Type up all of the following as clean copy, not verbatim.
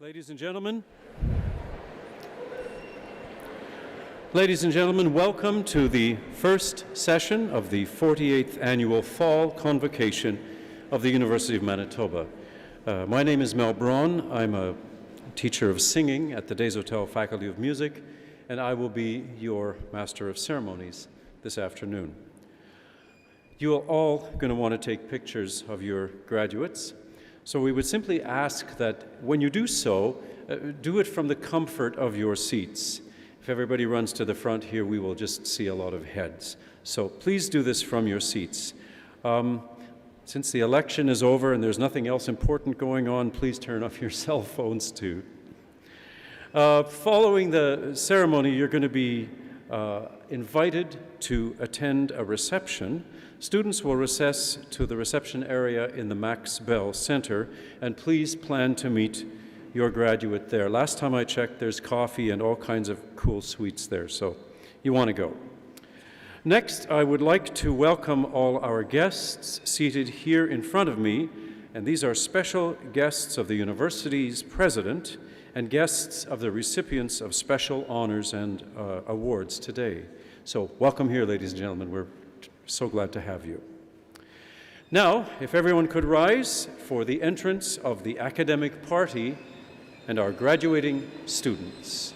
Ladies and gentlemen, welcome to the first session of the 48th Annual Fall Convocation of the University of Manitoba. My name is Mel Braun. I'm a teacher of singing at the Des Hôtels Faculty of Music, and I will be your Master of Ceremonies this afternoon. You are all going to want to take pictures of your graduates. So we would simply ask that when you do so, do it from the comfort of your seats. If everybody runs to the front here, we will just see a lot of heads. So please do this from your seats. Since the election is over and there's nothing else important going on, please turn off your cell phones too. Following the ceremony, you're going to be invited to attend a reception. Students will recess to the reception area in the Max Bell Center, and please plan to meet your graduate there. Last time I checked, there's coffee and all kinds of cool sweets there, so you want to go. Next, I would like to welcome all our guests seated here in front of me, and these are special guests of the university's president and guests of the recipients of special honors and awards today. So welcome here, ladies and gentlemen. We're so glad to have you. Now, if everyone could rise for the entrance of the academic party and our graduating students.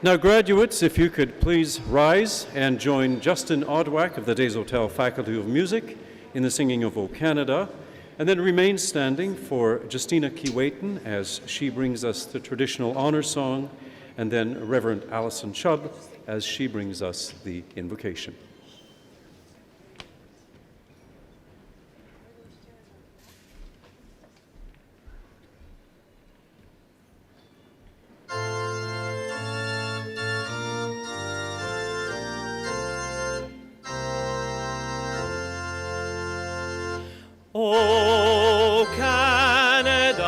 Now, graduates, if you could please rise and join Justin Odwack of the Des Hotels Faculty of Music in the singing of O Canada, and then remain standing for Justina Keewatin as she brings us the traditional honor song, and then Reverend Alison Chubb as she brings us the invocation. O Canada,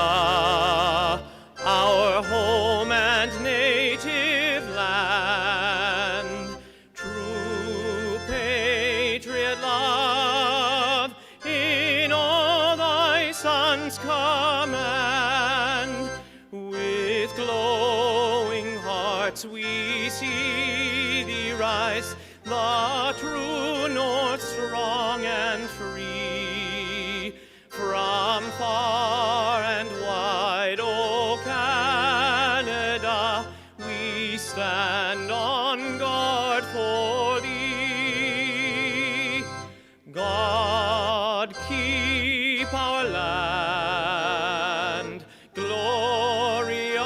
our home and native land, true patriot love in all thy sons' command. With glowing hearts we see thee rise, the true north strong and free. From far and wide, O Canada, we stand on guard for thee. God, keep our land glorious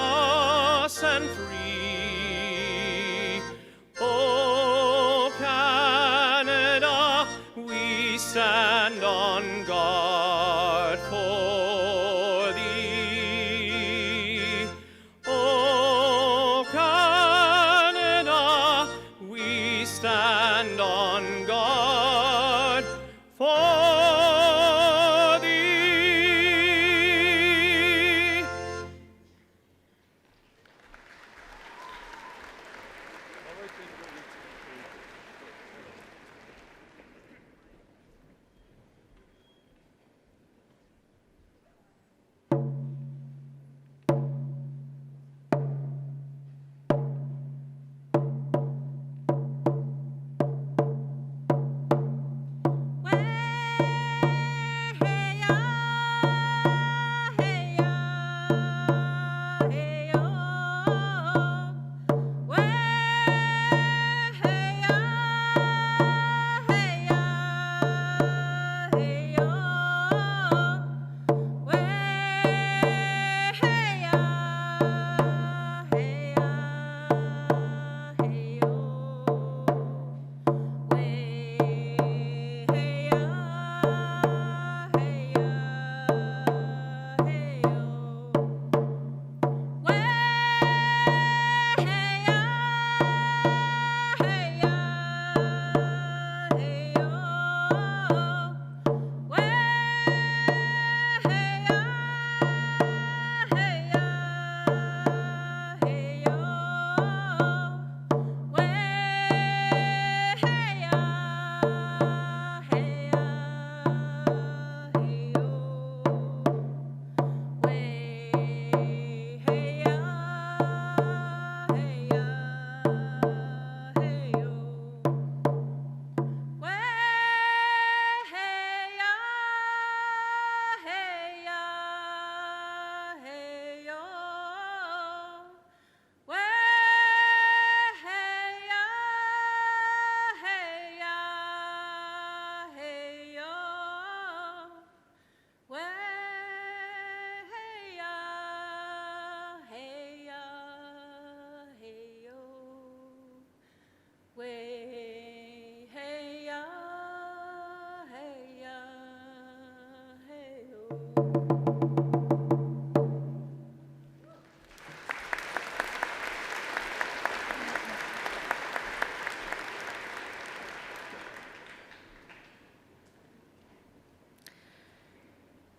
and free. O Canada, we stand on guard for thee. O Canada, we stand on guard for thee.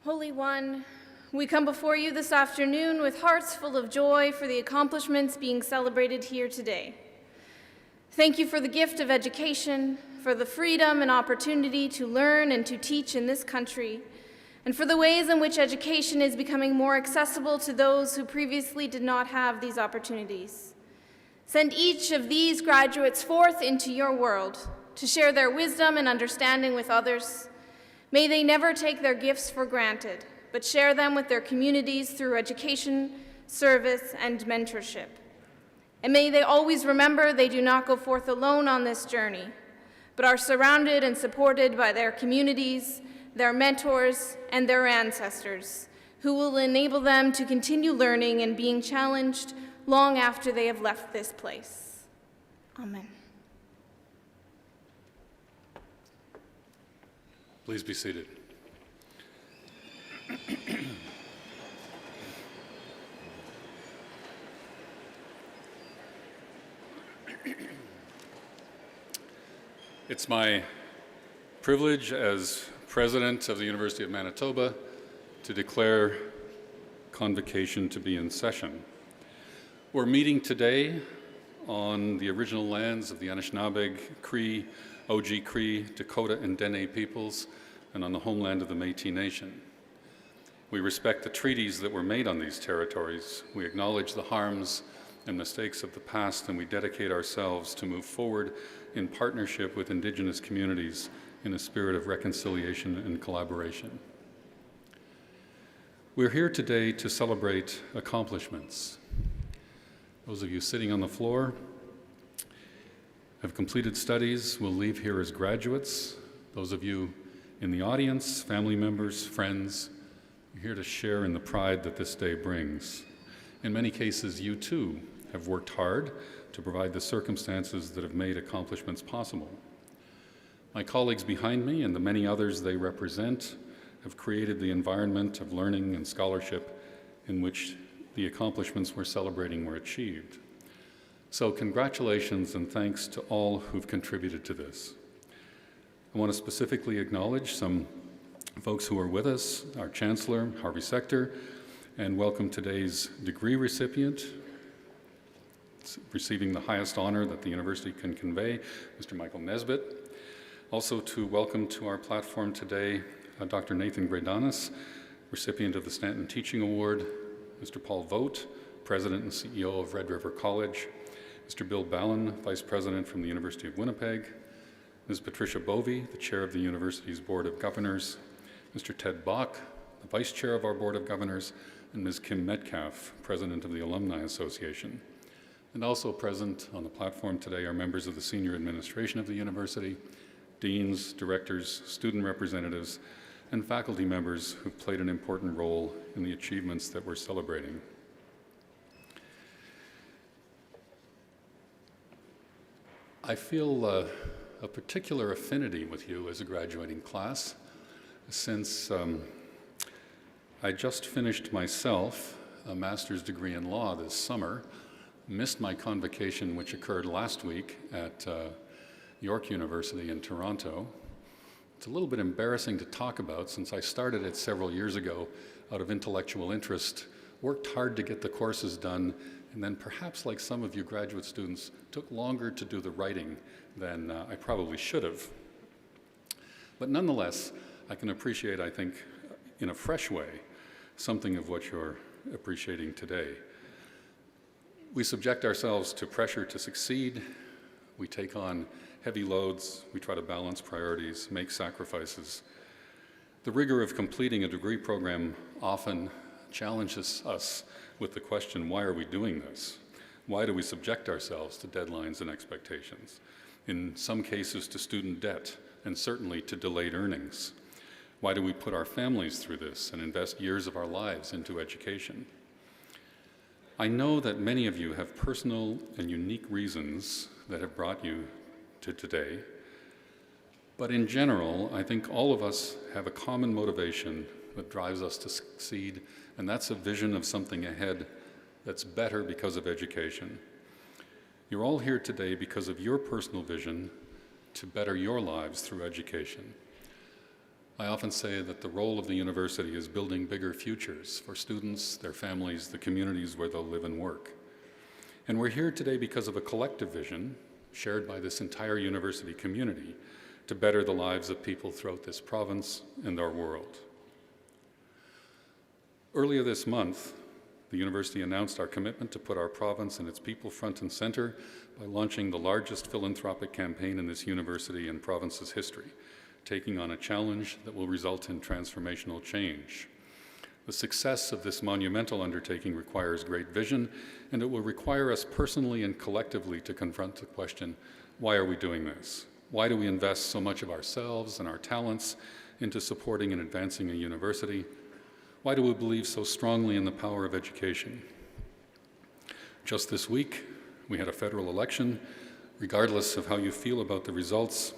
Holy One, we come before you this afternoon with hearts full of joy for the accomplishments being celebrated here today. Thank you for the gift of education, for the freedom and opportunity to learn and to teach in this country, and for the ways in which education is becoming more accessible to those who previously did not have these opportunities. Send each of these graduates forth into your world to share their wisdom and understanding with others. May they never take their gifts for granted, but share them with their communities through education, service, and mentorship. And may they always remember they do not go forth alone on this journey, but are surrounded and supported by their communities, their mentors, and their ancestors, who will enable them to continue learning and being challenged long after they have left this place. Amen. Please be seated. It's my privilege as president of the University of Manitoba to declare convocation to be in session. We're meeting today on the original lands of the Anishinaabeg, Cree, Oji-Cree, Dakota, and Dene peoples, and on the homeland of the Métis Nation. We respect the treaties that were made on these territories. We acknowledge the harms and mistakes of the past, and we dedicate ourselves to move forward in partnership with Indigenous communities in a spirit of reconciliation and collaboration. We're here today to celebrate accomplishments. Those of you sitting on the floor have completed studies, will leave here as graduates. Those of you in the audience, family members, friends, you're here to share in the pride that this day brings. In many cases, you too have worked hard to provide the circumstances that have made accomplishments possible. My colleagues behind me and the many others they represent have created the environment of learning and scholarship in which the accomplishments we're celebrating were achieved. So congratulations and thanks to all who've contributed to this. I want to specifically acknowledge some folks who are with us, our Chancellor, Harvey Sector, and welcome today's degree recipient, receiving the highest honor that the university can convey, Mr. Michael Nesbitt. Also to welcome to our platform today, Dr. Nathan Gradanis, recipient of the Stanton Teaching Award, Mr. Paul Vogt, President and CEO of Red River College, Mr. Bill Ballin, Vice President from the University of Winnipeg, Ms. Patricia Bovey, the Chair of the University's Board of Governors, Mr. Ted Bach, the Vice Chair of our Board of Governors, and Ms. Kim Metcalf, President of the Alumni Association. And also present on the platform today are members of the senior administration of the university, deans, directors, student representatives, and faculty members who've played an important role in the achievements that we're celebrating. I feel a particular affinity with you as a graduating class since I just finished myself a master's degree in law this summer, missed my convocation which occurred last week at York University in Toronto. It's a little bit embarrassing to talk about since I started it several years ago out of intellectual interest, worked hard to get the courses done, and then perhaps like some of you graduate students, took longer to do the writing than I probably should have. But nonetheless, I can appreciate, I think, in a fresh way, something of what you're appreciating today. We subject ourselves to pressure to succeed. We take on heavy loads. We try to balance priorities, make sacrifices. The rigor of completing a degree program often challenges us with the question, why are we doing this? Why do we subject ourselves to deadlines and expectations? In some cases to student debt, and certainly to delayed earnings. Why do we put our families through this and invest years of our lives into education? I know that many of you have personal and unique reasons that have brought you to today, but in general, I think all of us have a common motivation that drives us to succeed, and that's a vision of something ahead that's better because of education. You're all here today because of your personal vision to better your lives through education. I often say that the role of the university is building bigger futures for students, their families, the communities where they'll live and work. And we're here today because of a collective vision shared by this entire university community to better the lives of people throughout this province and our world. Earlier this month, the university announced our commitment to put our province and its people front and center by launching the largest philanthropic campaign in this university and province's history, taking on a challenge that will result in transformational change. The success of this monumental undertaking requires great vision, and it will require us personally and collectively to confront the question, why are we doing this? Why do we invest so much of ourselves and our talents into supporting and advancing a university? Why do we believe so strongly in the power of education? Just this week, we had a federal election. Regardless of how you feel about the results,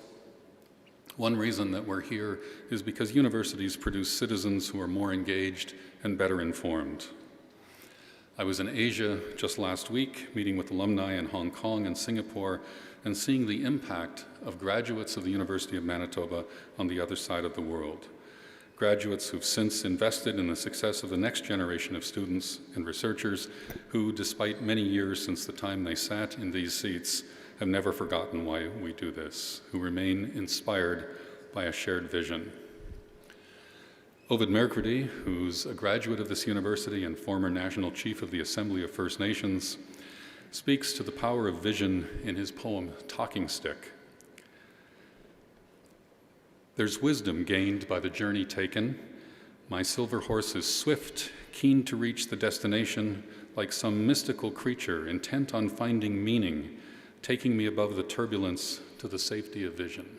one reason that we're here is because universities produce citizens who are more engaged and better informed. I was in Asia just last week, meeting with alumni in Hong Kong and Singapore, and seeing the impact of graduates of the University of Manitoba on the other side of the world. Graduates who've since invested in the success of the next generation of students and researchers who, despite many years since the time they sat in these seats, have never forgotten why we do this, who remain inspired by a shared vision. Ovid Mercredi, who's a graduate of this university and former National Chief of the Assembly of First Nations, speaks to the power of vision in his poem, Talking Stick. There's wisdom gained by the journey taken. My silver horse is swift, keen to reach the destination, like some mystical creature intent on finding meaning, taking me above the turbulence to the safety of vision.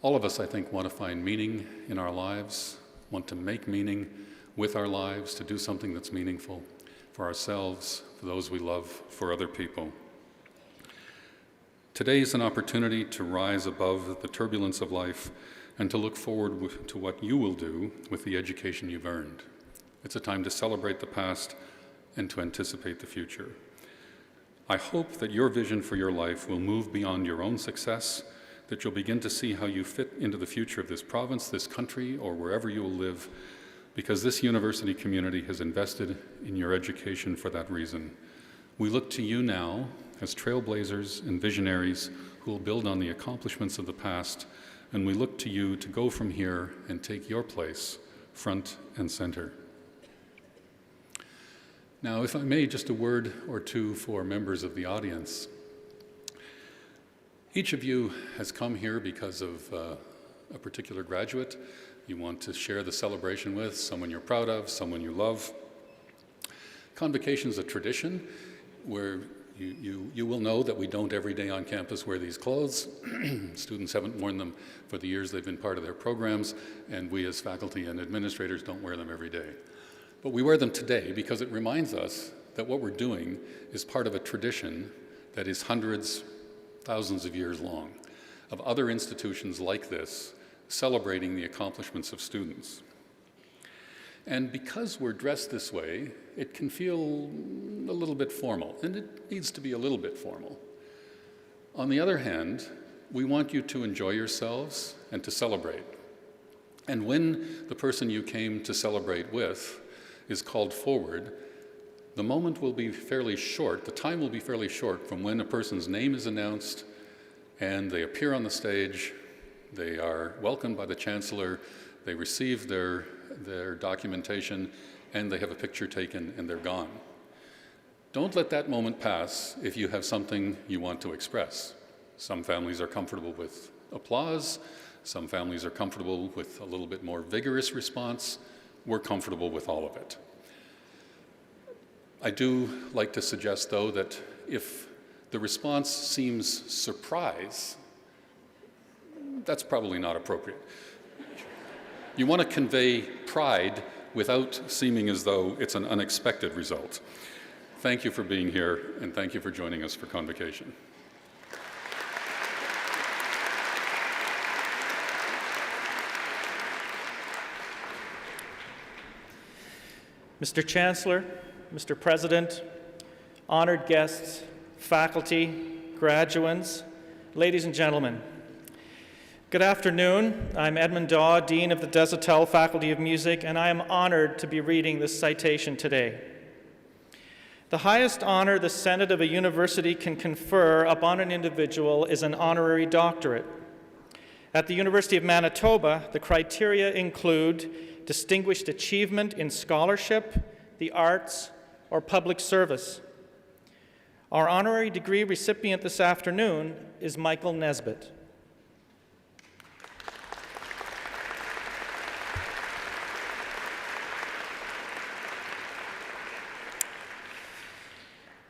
All of us, I think, want to find meaning in our lives, want to make meaning with our lives, to do something that's meaningful for ourselves, for those we love, for other people. Today is an opportunity to rise above the turbulence of life and to look forward to what you will do with the education you've earned. It's a time to celebrate the past and to anticipate the future. I hope that your vision for your life will move beyond your own success, that you'll begin to see how you fit into the future of this province, this country, or wherever you will live, because this university community has invested in your education for that reason. We look to you now as trailblazers and visionaries who will build on the accomplishments of the past, and we look to you to go from here and take your place front and center. Now, if I may, just a word or two for members of the audience. Each of you has come here because of a particular graduate you want to share the celebration with, someone you're proud of, someone you love. Convocation is a tradition where you will know that we don't every day on campus wear these clothes. Students haven't worn them for the years they've been part of their programs, and we as faculty and administrators don't wear them every day. But we wear them today because it reminds us that what we're doing is part of a tradition that is hundreds, thousands of years long, of other institutions like this celebrating the accomplishments of students. And because we're dressed this way, it can feel a little bit formal, and it needs to be a little bit formal. On the other hand, we want you to enjoy yourselves and to celebrate. And when the person you came to celebrate with is called forward, the moment will be fairly short, the time will be fairly short from when a person's name is announced and they appear on the stage, they are welcomed by the Chancellor, they receive their documentation, and they have a picture taken and they're gone. Don't let that moment pass if you have something you want to express. Some families are comfortable with applause, some families are comfortable with a little bit more vigorous response. We're comfortable with all of it. I do like to suggest, though, that if the response seems surprise, that's probably not appropriate. You want to convey pride without seeming as though it's an unexpected result. Thank you for being here, and thank you for joining us for Convocation. Mr. Chancellor, Mr. President, honored guests, faculty, graduates, ladies and gentlemen. Good afternoon. I'm Edmund Daw, Dean of the Desautels Faculty of Music, and I am honored to be reading this citation today. The highest honor the Senate of a university can confer upon an individual is an honorary doctorate. At the University of Manitoba, the criteria include distinguished achievement in scholarship, the arts, or public service. Our honorary degree recipient this afternoon is Michael Nesbitt.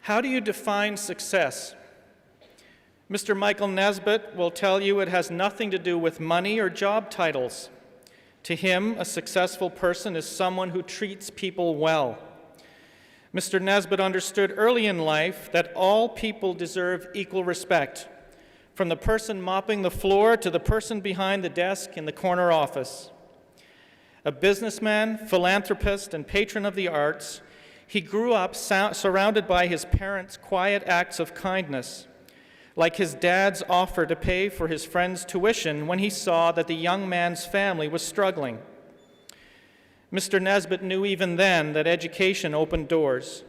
How do you define success? Mr. Michael Nesbitt will tell you it has nothing to do with money or job titles. To him, a successful person is someone who treats people well. Mr. Nesbitt understood early in life that all people deserve equal respect, from the person mopping the floor to the person behind the desk in the corner office. A businessman, philanthropist, and patron of the arts, he grew up surrounded by his parents' quiet acts of kindness, like his dad's offer to pay for his friend's tuition when he saw that the young man's family was struggling. Mr. Nesbitt knew even then that education opened doors.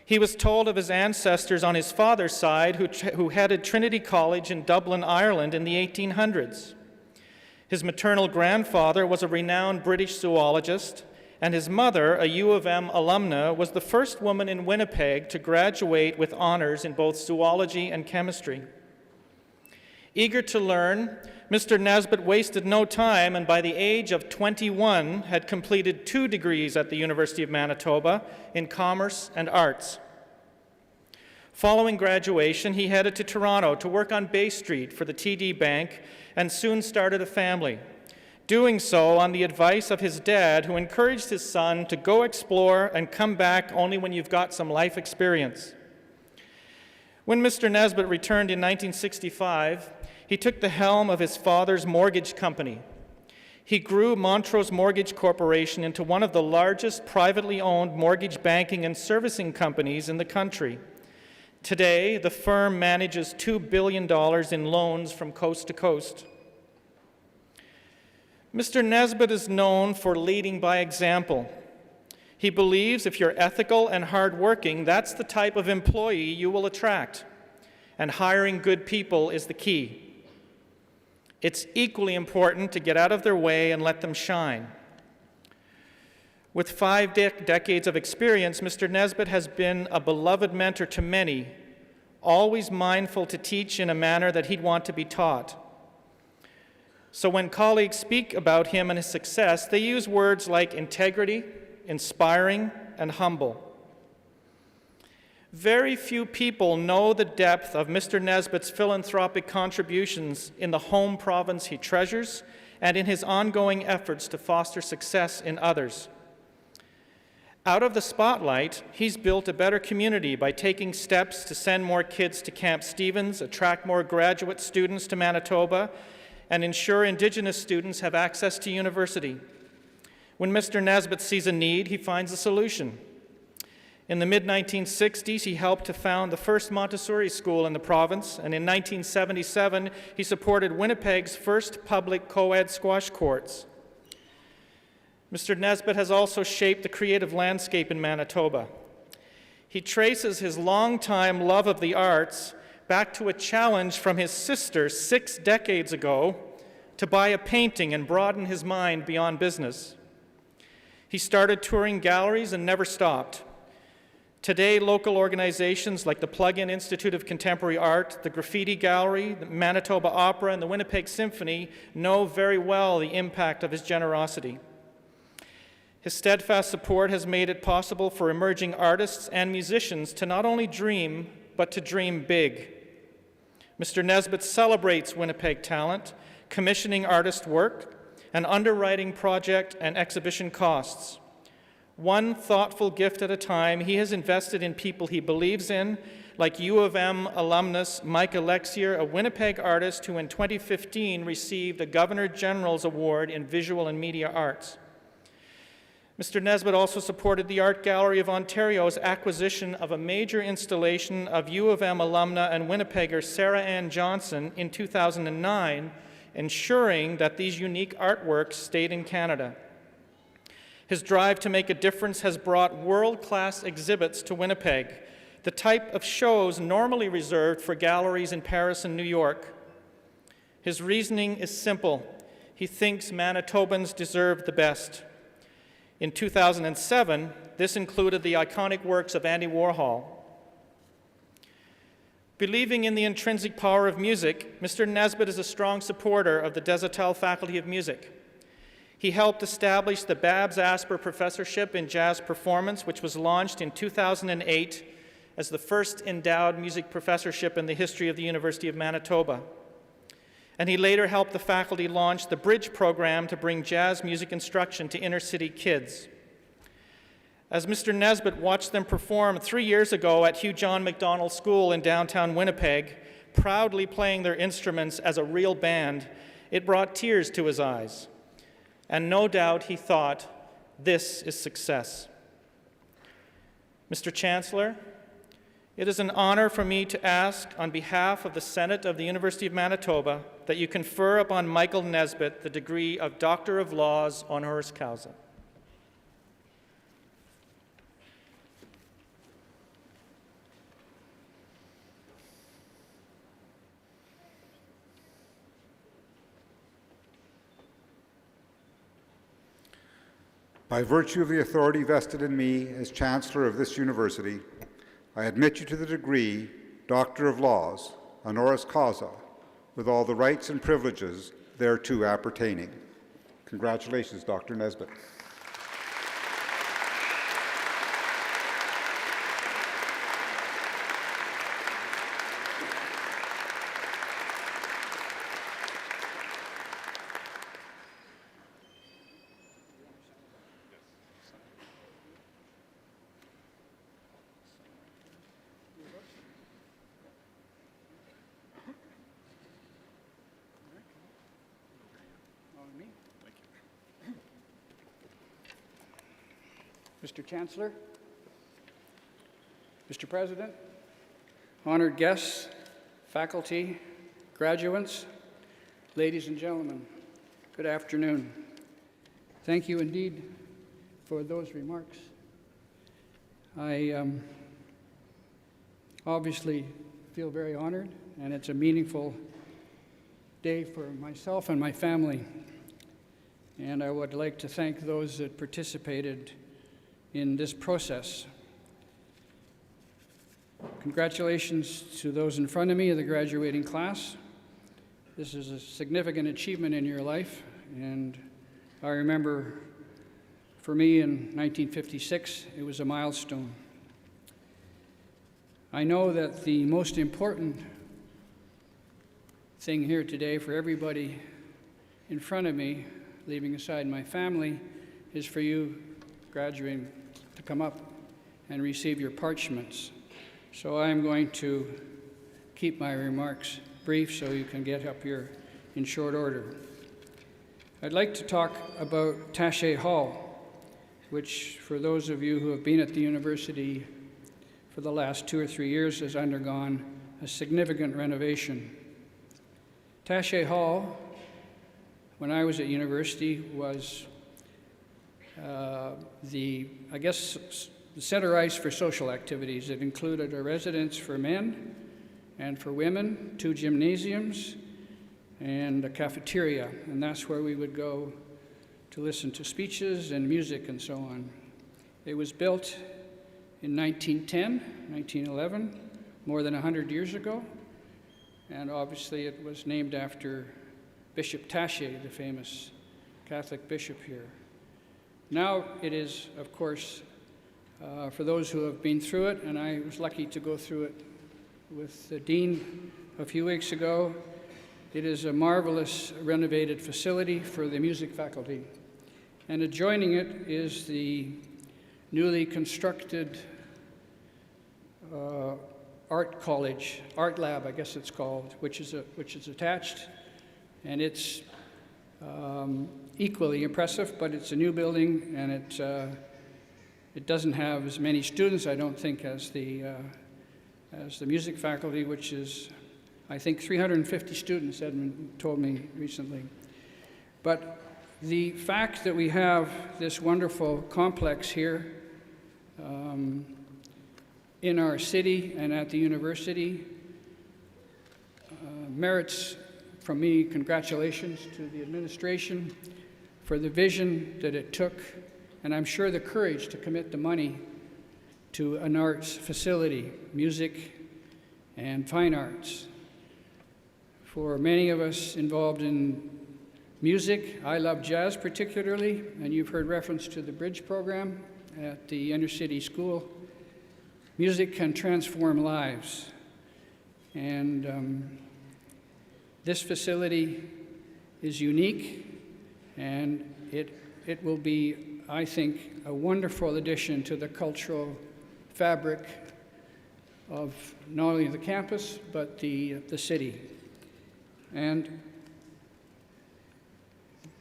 He was told of his ancestors on his father's side who headed Trinity College in Dublin, Ireland in the 1800s. His maternal grandfather was a renowned British zoologist, and his mother, a U of M alumna, was the first woman in Winnipeg to graduate with honors in both zoology and chemistry. Eager to learn, Mr. Nesbitt wasted no time, and by the age of 21 had completed 2 degrees at the University of Manitoba in commerce and arts. Following graduation, he headed to Toronto to work on Bay Street for the TD Bank and soon started a family, doing so on the advice of his dad, who encouraged his son to go explore and come back only when you've got some life experience. When Mr. Nesbitt returned in 1965, he took the helm of his father's mortgage company. He grew Montrose Mortgage Corporation into one of the largest privately owned mortgage banking and servicing companies in the country. Today, the firm manages $2 billion in loans from coast to coast. Mr. Nesbitt is known for leading by example. He believes if you're ethical and hardworking, that's the type of employee you will attract, and hiring good people is the key. It's equally important to get out of their way and let them shine. With 5 decades of experience, Mr. Nesbitt has been a beloved mentor to many, always mindful to teach in a manner that he'd want to be taught. So when colleagues speak about him and his success, they use words like integrity, inspiring, and humble. Very few people know the depth of Mr. Nesbitt's philanthropic contributions in the home province he treasures and in his ongoing efforts to foster success in others. Out of the spotlight, he's built a better community by taking steps to send more kids to Camp Stevens, attract more graduate students to Manitoba, and ensure Indigenous students have access to university. When Mr. Nesbitt sees a need, he finds a solution. In the mid-1960s, he helped to found the first Montessori school in the province, and in 1977, he supported Winnipeg's first public co-ed squash courts. Mr. Nesbitt has also shaped the creative landscape in Manitoba. He traces his longtime love of the arts back to a challenge from his sister 6 decades ago to buy a painting and broaden his mind beyond business. He started touring galleries and never stopped. Today, local organizations like the Plug-in Institute of Contemporary Art, the Graffiti Gallery, the Manitoba Opera, and the Winnipeg Symphony know very well the impact of his generosity. His steadfast support has made it possible for emerging artists and musicians to not only dream, but to dream big. Mr. Nesbitt celebrates Winnipeg talent, commissioning artist work, and underwriting project and exhibition costs. One thoughtful gift at a time, he has invested in people he believes in, like U of M alumnus Mike Alexier, a Winnipeg artist who in 2015 received a Governor General's Award in Visual and Media Arts. Mr. Nesbitt also supported the Art Gallery of Ontario's acquisition of a major installation of U of M alumna and Winnipegger Sarah Ann Johnson in 2009, ensuring that these unique artworks stayed in Canada. His drive to make a difference has brought world-class exhibits to Winnipeg, the type of shows normally reserved for galleries in Paris and New York. His reasoning is simple. He thinks Manitobans deserve the best. In 2007, this included the iconic works of Andy Warhol. Believing in the intrinsic power of music, Mr. Nesbitt is a strong supporter of the Desautels Faculty of Music. He helped establish the Babs Asper Professorship in Jazz Performance, which was launched in 2008 as the first endowed music professorship in the history of the University of Manitoba. And he later helped the faculty launch the Bridge program to bring jazz music instruction to inner-city kids. As Mr. Nesbitt watched them perform 3 years ago at Hugh John Macdonald School in downtown Winnipeg, proudly playing their instruments as a real band, it brought tears to his eyes. And no doubt he thought, this is success. Mr. Chancellor, it is an honor for me to ask on behalf of the Senate of the University of Manitoba that you confer upon Michael Nesbitt the degree of Doctor of Laws honoris causa. By virtue of the authority vested in me as Chancellor of this university, I admit you to the degree Doctor of Laws, honoris causa, with all the rights and privileges thereto appertaining. Congratulations, Dr. Nesbitt. Mr. Chancellor, Mr. President, honored guests, faculty, graduates, ladies and gentlemen, good afternoon. Thank you indeed for those remarks. I obviously feel very honored, and it's a meaningful day for myself and my family. And I would like to thank those that participated in this process. Congratulations to those in front of me of the graduating class. This is a significant achievement in your life, and I remember for me in 1956, it was a milestone. I know that the most important thing here today for everybody in front of me, leaving aside my family, is for you graduating to come up and receive your parchments. So I'm going to keep my remarks brief so you can get up here in short order. I'd like to talk about Taché Hall, which for those of you who have been at the university for the last 2 or 3 years has undergone a significant renovation. Taché Hall, when I was at university, was the center ice for social activities. It included a residence for men and for women, 2 gymnasiums, and a cafeteria. And that's where we would go to listen to speeches and music and so on. It was built in 1910, 1911, more than 100 years ago. And obviously it was named after Bishop Taché, the famous Catholic bishop here. Now it is, of course, for those who have been through it, and I was lucky to go through it with the dean a few weeks ago, it is a marvelous renovated facility for the music faculty. And adjoining it is the newly constructed art college, art lab, I guess it's called, which is attached, and it's equally impressive, but it's a new building, and it doesn't have as many students, I don't think, as the music faculty, which is, I think, 350 students, Edmund told me recently. But the fact that we have this wonderful complex here in our city and at the university merits, from me, congratulations to the administration for the vision that it took, and I'm sure the courage to commit the money to an arts facility, music and fine arts. For many of us involved in music, I love jazz particularly, and you've heard reference to the Bridge program at the inner city school. Music can transform lives. And this facility is unique, and it will be, I think, a wonderful addition to the cultural fabric of not only the campus, but the city. And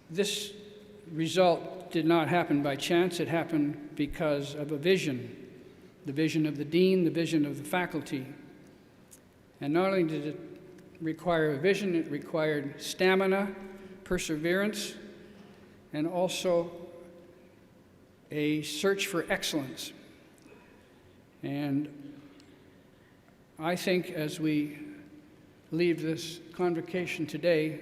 this result did not happen by chance. It happened because of a vision, the vision of the dean, the vision of the faculty. And not only did it require a vision, it required stamina, perseverance, and also a search for excellence. And I think as we leave this convocation today,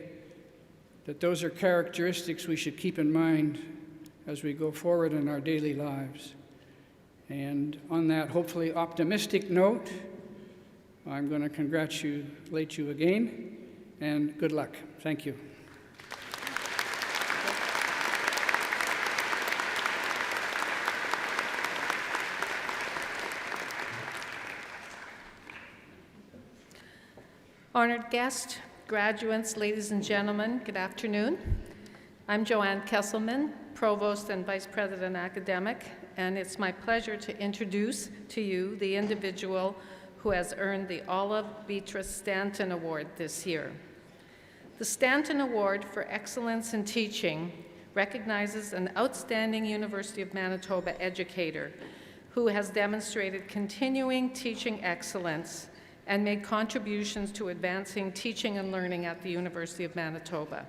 that those are characteristics we should keep in mind as we go forward in our daily lives. And on that hopefully optimistic note, I'm going to congratulate you again, and good luck. Thank you. Honored guests, graduates, ladies and gentlemen, good afternoon. I'm Joanne Kesselman, Provost and Vice President Academic, and it's my pleasure to introduce to you the individual who has earned the Olive Beatrice Stanton Award this year. The Stanton Award for Excellence in Teaching recognizes an outstanding University of Manitoba educator who has demonstrated continuing teaching excellence and made contributions to advancing teaching and learning at the University of Manitoba.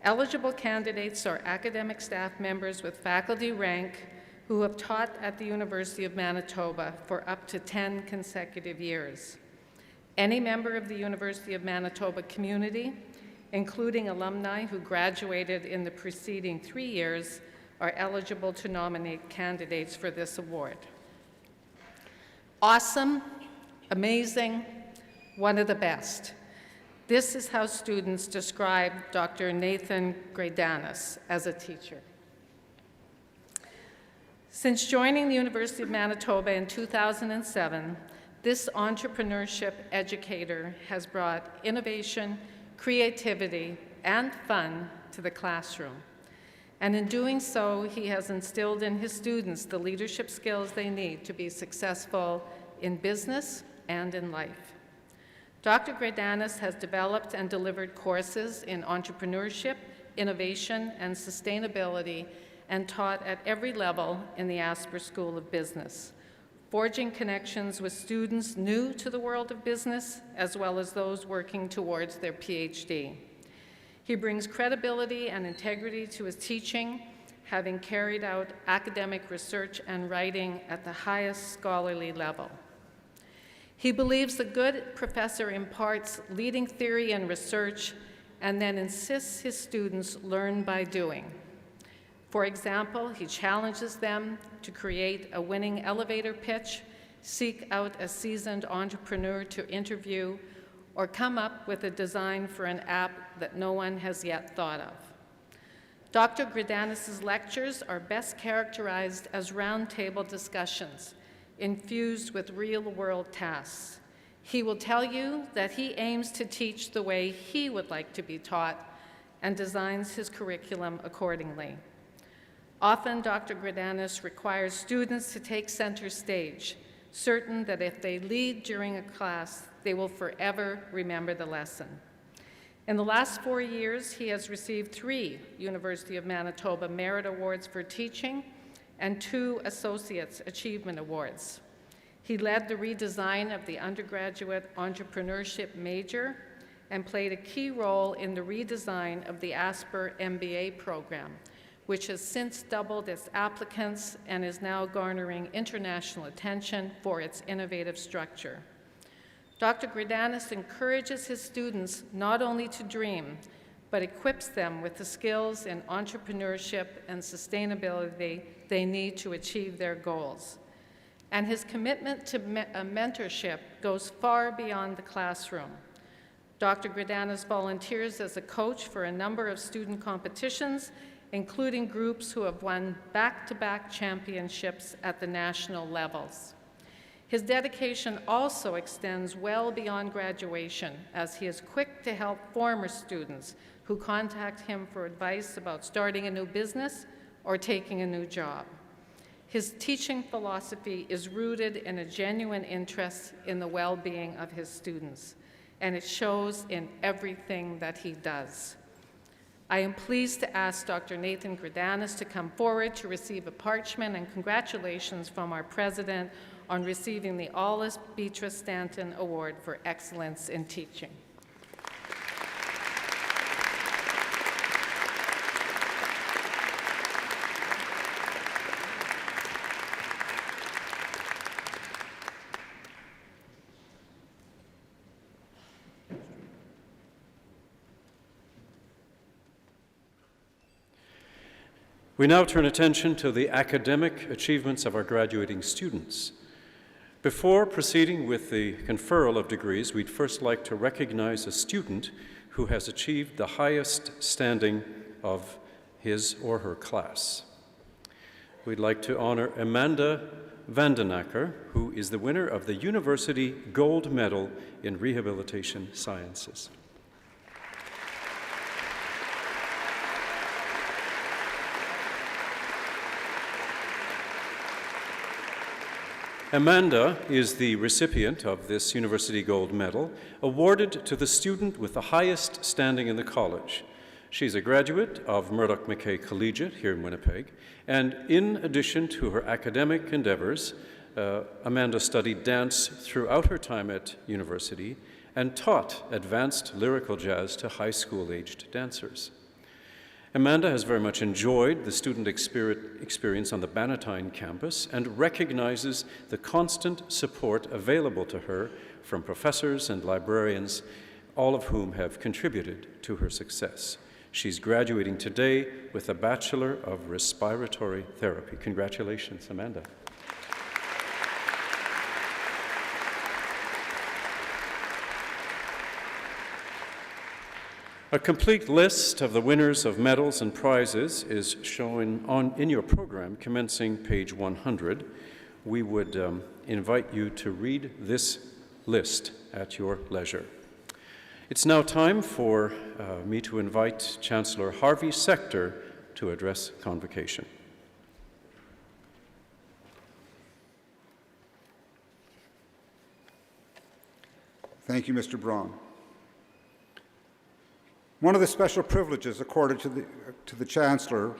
Eligible candidates are academic staff members with faculty rank who have taught at the University of Manitoba for up to 10 consecutive years. Any member of the University of Manitoba community, including alumni who graduated in the preceding 3 years, are eligible to nominate candidates for this award. Awesome, amazing, one of the best. This is how students describe Dr. Nathan Gradanis as a teacher. Since joining the University of Manitoba in 2007, this entrepreneurship educator has brought innovation, creativity, and fun to the classroom. And in doing so, he has instilled in his students the leadership skills they need to be successful in business and in life. Dr. Gradanis has developed and delivered courses in entrepreneurship, innovation, and sustainability, and taught at every level in the Asper School of Business, forging connections with students new to the world of business, as well as those working towards their PhD. He brings credibility and integrity to his teaching, having carried out academic research and writing at the highest scholarly level. He believes the good professor imparts leading theory and research and then insists his students learn by doing. For example, he challenges them to create a winning elevator pitch, seek out a seasoned entrepreneur to interview, or come up with a design for an app that no one has yet thought of. Dr. Gradanis' lectures are best characterized as roundtable discussions, infused with real-world tasks. He will tell you that he aims to teach the way he would like to be taught and designs his curriculum accordingly. Often, Dr. Gradanis requires students to take center stage, certain that if they lead during a class, they will forever remember the lesson. In the last 4 years, he has received 3 University of Manitoba Merit Awards for teaching and 2 Associates Achievement Awards. He led the redesign of the undergraduate entrepreneurship major and played a key role in the redesign of the Asper MBA program, which has since doubled its applicants and is now garnering international attention for its innovative structure. Dr. Gradanis encourages his students not only to dream, but equips them with the skills in entrepreneurship and sustainability they need to achieve their goals. And his commitment to mentorship goes far beyond the classroom. Dr. Gradanis volunteers as a coach for a number of student competitions, including groups who have won back-to-back championships at the national levels. His dedication also extends well beyond graduation, as he is quick to help former students who contact him for advice about starting a new business or taking a new job. His teaching philosophy is rooted in a genuine interest in the well-being of his students, and it shows in everything that he does. I am pleased to ask Dr. Nathan Gradanis to come forward to receive a parchment, and congratulations from our president on receiving the Alice Beatrice Stanton Award for Excellence in Teaching. We now turn attention to the academic achievements of our graduating students. Before proceeding with the conferral of degrees, we'd first like to recognize a student who has achieved the highest standing of his or her class. We'd like to honor Amanda Vandenacker, who is the winner of the University Gold Medal in Rehabilitation Sciences. Amanda is the recipient of this University Gold Medal, awarded to the student with the highest standing in the college. She's a graduate of Murdoch McKay Collegiate here in Winnipeg, and in addition to her academic endeavors, Amanda studied dance throughout her time at university and taught advanced lyrical jazz to high school-aged dancers. Amanda has very much enjoyed the student experience on the Bannatyne campus and recognizes the constant support available to her from professors and librarians, all of whom have contributed to her success. She's graduating today with a Bachelor of Respiratory Therapy. Congratulations, Amanda. A complete list of the winners of medals and prizes is shown in your program, commencing page 100. We would invite you to read this list at your leisure. It's now time for me to invite Chancellor Harvey Sector to address convocation. Thank you, Mr. Braun. One of the special privileges accorded to the Chancellor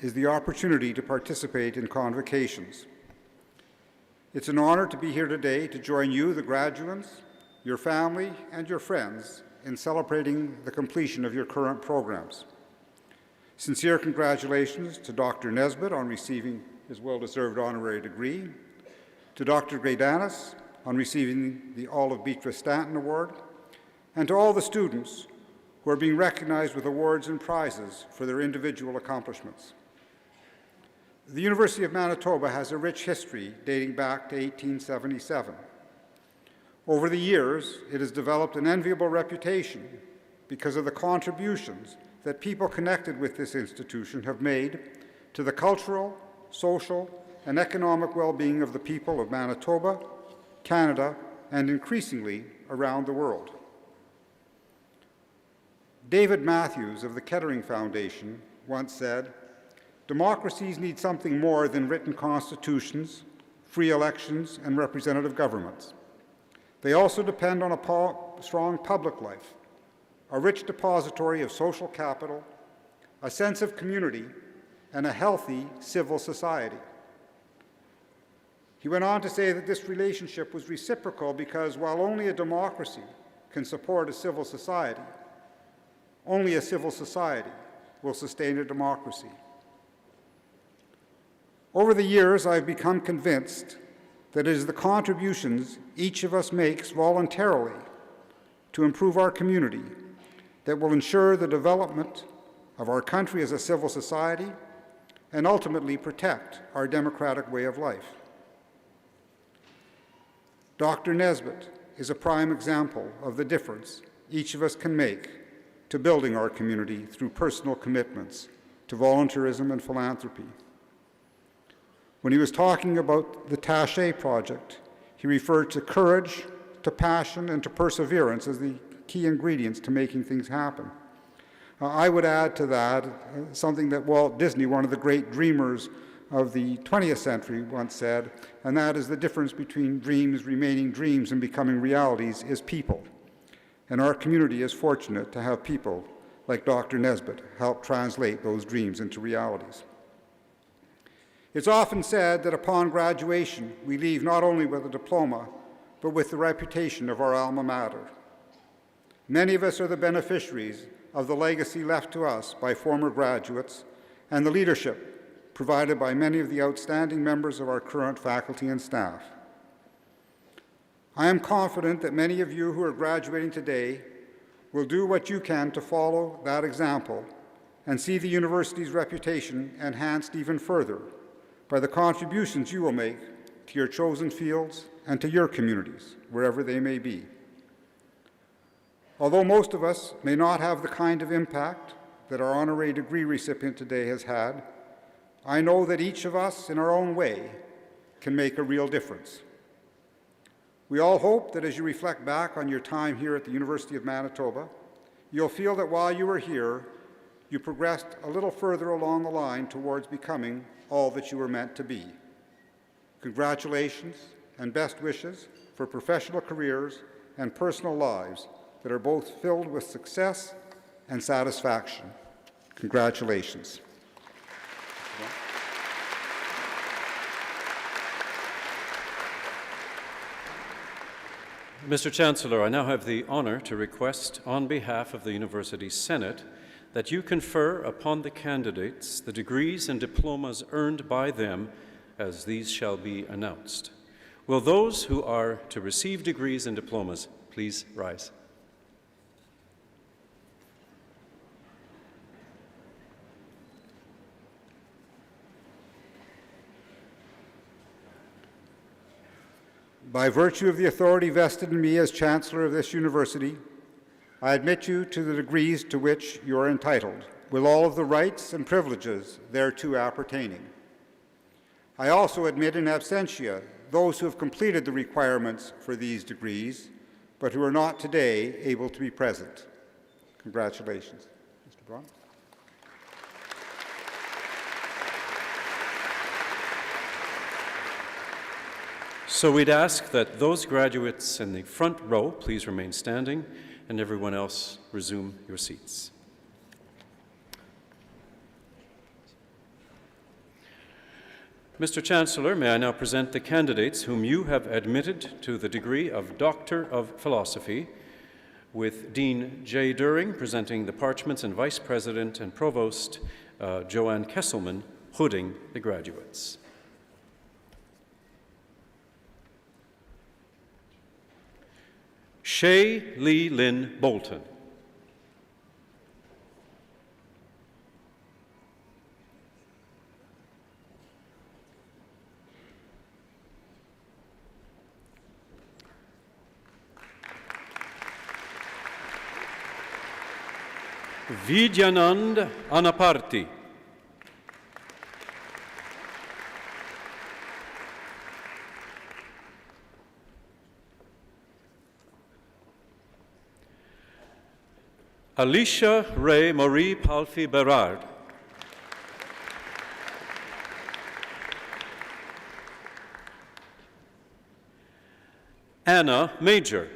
is the opportunity to participate in convocations. It's an honor to be here today to join you, the graduates, your family, and your friends in celebrating the completion of your current programs. Sincere congratulations to Dr. Nesbitt on receiving his well-deserved honorary degree, to Dr. Gradanis on receiving the Olive Beatrice Stanton Award, and to all the students who are being recognized with awards and prizes for their individual accomplishments. The University of Manitoba has a rich history dating back to 1877. Over the years, it has developed an enviable reputation because of the contributions that people connected with this institution have made to the cultural, social, and economic well-being of the people of Manitoba, Canada, and increasingly around the world. David Matthews of the Kettering Foundation once said, "Democracies need something more than written constitutions, free elections, and representative governments. They also depend on a strong public life, a rich depository of social capital, a sense of community, and a healthy civil society." He went on to say that this relationship was reciprocal because while only a democracy can support a civil society, only a civil society will sustain a democracy. Over the years, I've become convinced that it is the contributions each of us makes voluntarily to improve our community that will ensure the development of our country as a civil society and ultimately protect our democratic way of life. Dr. Nesbitt is a prime example of the difference each of us can make to building our community through personal commitments to volunteerism and philanthropy. When he was talking about the Taché project, He referred to courage, to passion, and to perseverance as the key ingredients to making things happen. I would add to that something that Walt Disney, one of the great dreamers of the 20th century, once said, and that is the difference between dreams remaining dreams and becoming realities is people. And our community is fortunate to have people like Dr. Nesbitt help translate those dreams into realities. It's often said that upon graduation, we leave not only with a diploma, but with the reputation of our alma mater. Many of us are the beneficiaries of the legacy left to us by former graduates and the leadership provided by many of the outstanding members of our current faculty and staff. I am confident that many of you who are graduating today will do what you can to follow that example and see the university's reputation enhanced even further by the contributions you will make to your chosen fields and to your communities, wherever they may be. Although most of us may not have the kind of impact that our honorary degree recipient today has had, I know that each of us, in our own way, can make a real difference. We all hope that as you reflect back on your time here at the University of Manitoba, you'll feel that while you were here, you progressed a little further along the line towards becoming all that you were meant to be. Congratulations and best wishes for professional careers and personal lives that are both filled with success and satisfaction. Congratulations. Mr. Chancellor, I now have the honor to request on behalf of the University Senate that you confer upon the candidates the degrees and diplomas earned by them as these shall be announced. Will those who are to receive degrees and diplomas please rise? By virtue of the authority vested in me as Chancellor of this university, I admit you to the degrees to which you are entitled, with all of the rights and privileges thereto appertaining. I also admit in absentia those who have completed the requirements for these degrees, but who are not today able to be present. Congratulations. Mr. Braun. So we'd ask that those graduates in the front row please remain standing, and everyone else resume your seats. Mr. Chancellor, may I now present the candidates whom you have admitted to the degree of Doctor of Philosophy, with Dean J. During presenting the parchments and Vice President and Provost Joanne Kesselman hooding the graduates. Shay Lee Lynn Bolton. Vidyanand Anaparti. Alicia Ray Marie Palfi Berard. Anna Major.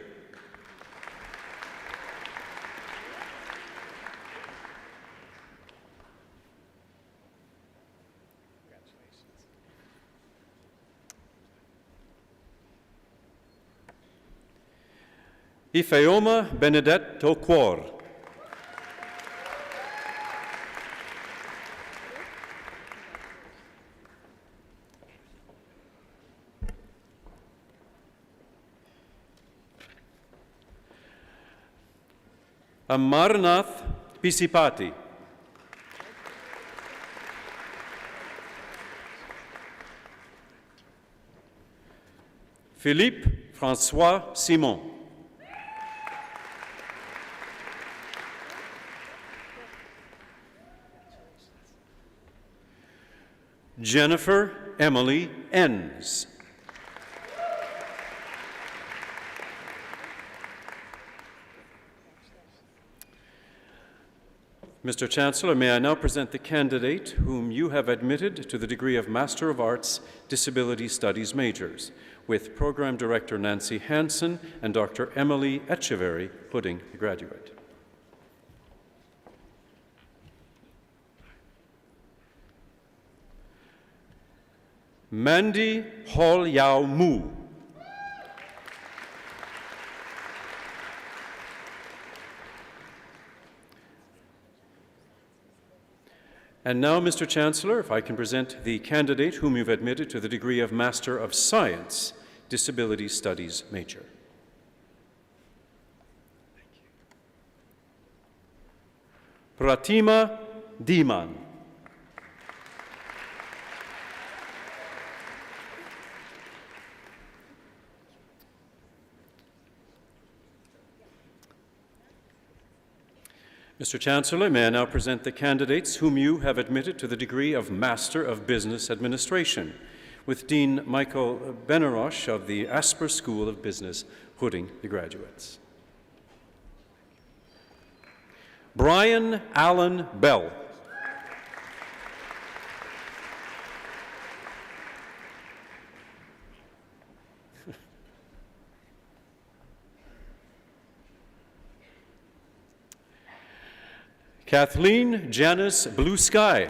Ifeoma Benedetto Quor. Amarnath Pisipati. Philippe François Simon. Jennifer Emily Enns. Mr. Chancellor, may I now present the candidate whom you have admitted to the degree of Master of Arts, Disability Studies majors, with Program Director Nancy Hansen and Dr. Emily Echeverry Pudding, the graduate. Mandy Hall Yao Mu. And now, Mr. Chancellor, if I can present the candidate whom you've admitted to the degree of Master of Science, Disability Studies major. Pratima Diman. Mr. Chancellor, may I now present the candidates whom you have admitted to the degree of Master of Business Administration, with Dean Michael Benarosh of the Asper School of Business, hooding the graduates. Brian Allen Bell. Kathleen Janice Blue Sky.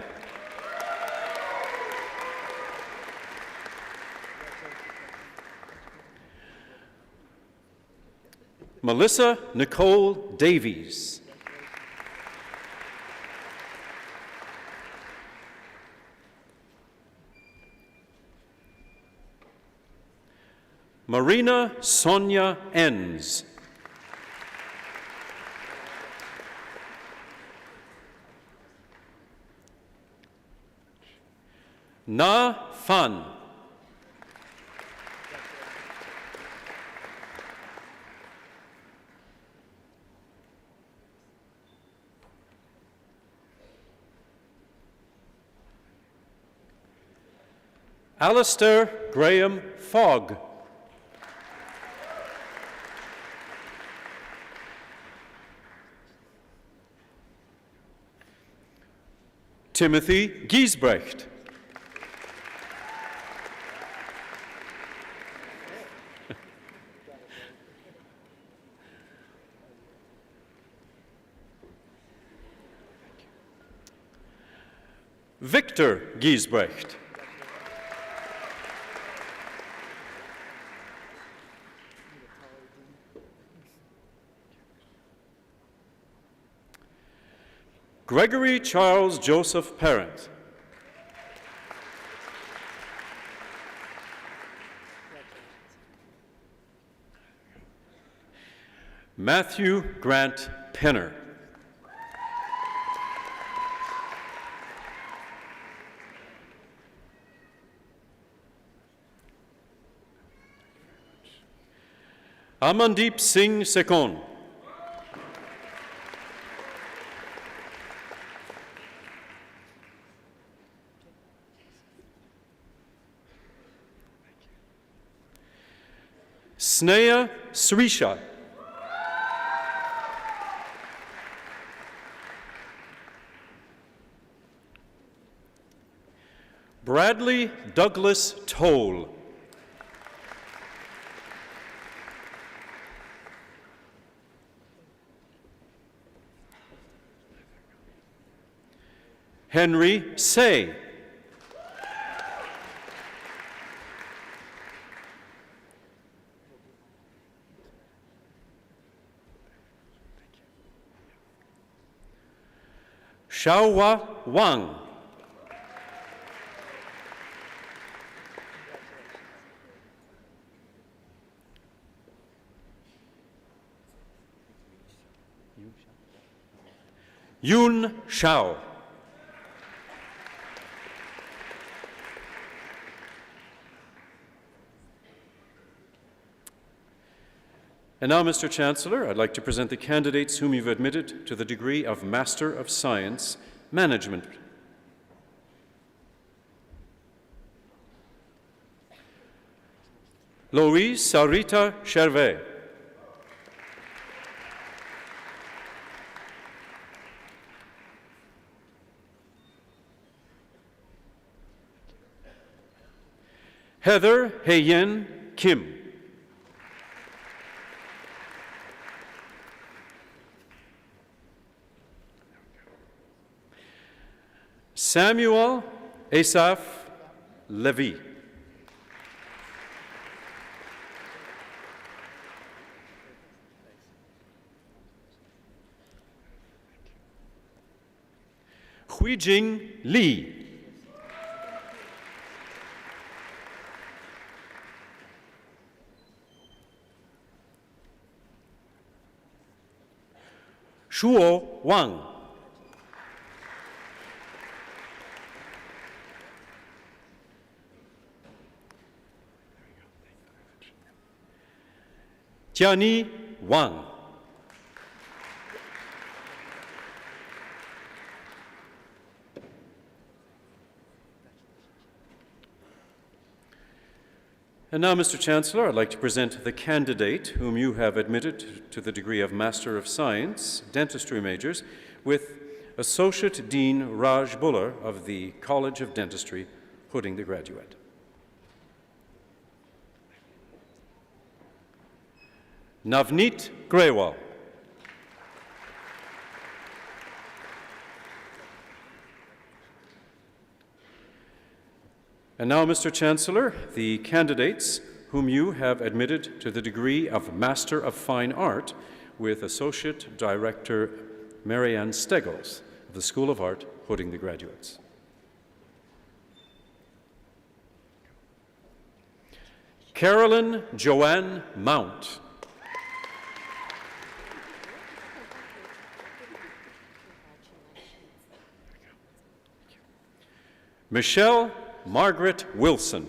Melissa Nicole Davies. Marina Sonia Enns. Na Fan. Alistair Graham Fogg. Timothy Giesbrecht. Victor Giesbrecht. Gregory Charles Joseph Parent. Matthew Grant Penner. Amandeep Singh Sekon. Sneha Srisha. Bradley Douglas Toll. Henry Say. Xiaohua Wang. Yun Shao. And now, Mr. Chancellor, I'd like to present the candidates whom you've admitted to the degree of Master of Science, Management. Louise Sarita Chervet. Heather Heyen Kim. Samuel Asaph Levy. Huijing Li. Shuo Wang. Jiani Wang. And now, Mr. Chancellor, I'd like to present the candidate whom you have admitted to the degree of Master of Science, Dentistry majors, with Associate Dean Raj Buller of the College of Dentistry, Hooding the graduate. Navneet Grewal. And now, Mr. Chancellor, the candidates whom you have admitted to the degree of Master of Fine Art with Associate Director Marianne Steggles of the School of Art, Hooding the graduates. Carolyn Joanne Mount. Michelle Margaret Wilson.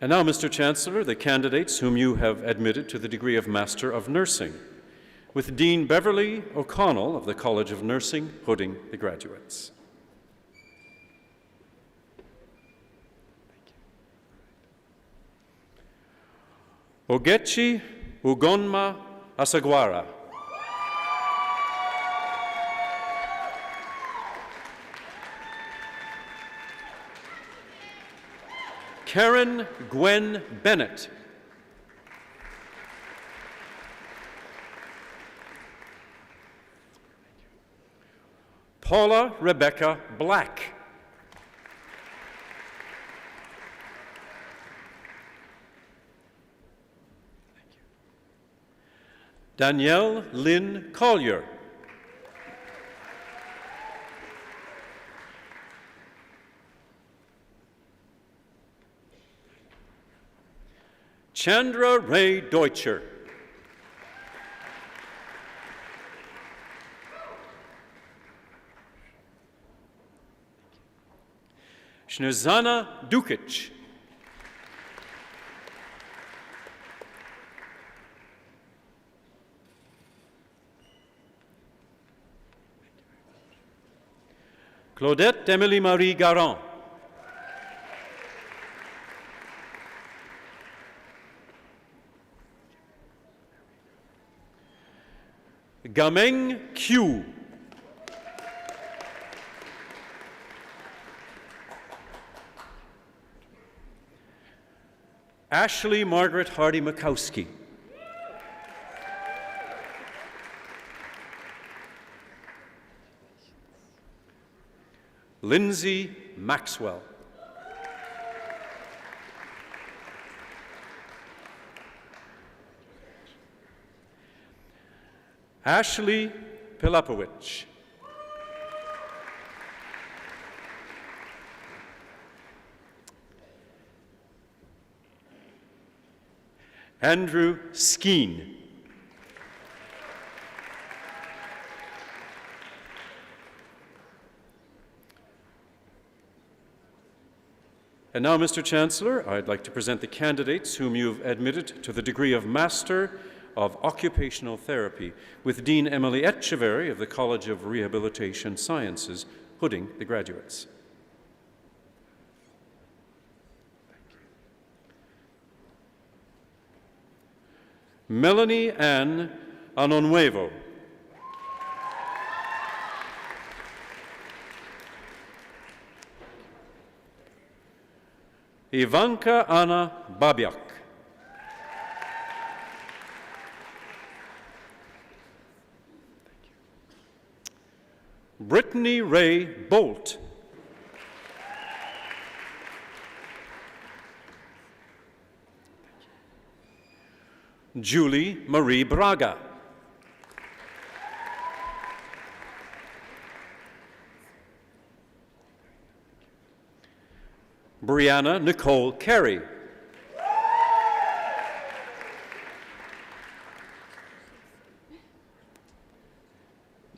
And now, Mr. Chancellor, the candidates whom you have admitted to the degree of Master of Nursing, with Dean Beverly O'Connell of the College of Nursing, Hooding the graduates. Ogechi Ugonma Asagwara. Karen Gwen Bennett. Paula Rebecca Black. Danielle Lynn Collier. Chandra Ray Deutscher. Snezana Dukic. Claudette Emily Marie Garand. Gameng Q. Ashley Margaret Hardy Makowski. Lindsay Maxwell. Ashley Pilapowicz. Andrew Skeen. And now, Mr. Chancellor, I'd like to present the candidates whom you've admitted to the degree of Master of Occupational Therapy with Dean Emily Etcheverry of the College of Rehabilitation Sciences, Hooding the graduates. Melanie Ann Anonuevo. Ivanka Anna Babiak. Brittany Ray Bolt. Julie Marie Braga. Brianna Nicole Carey.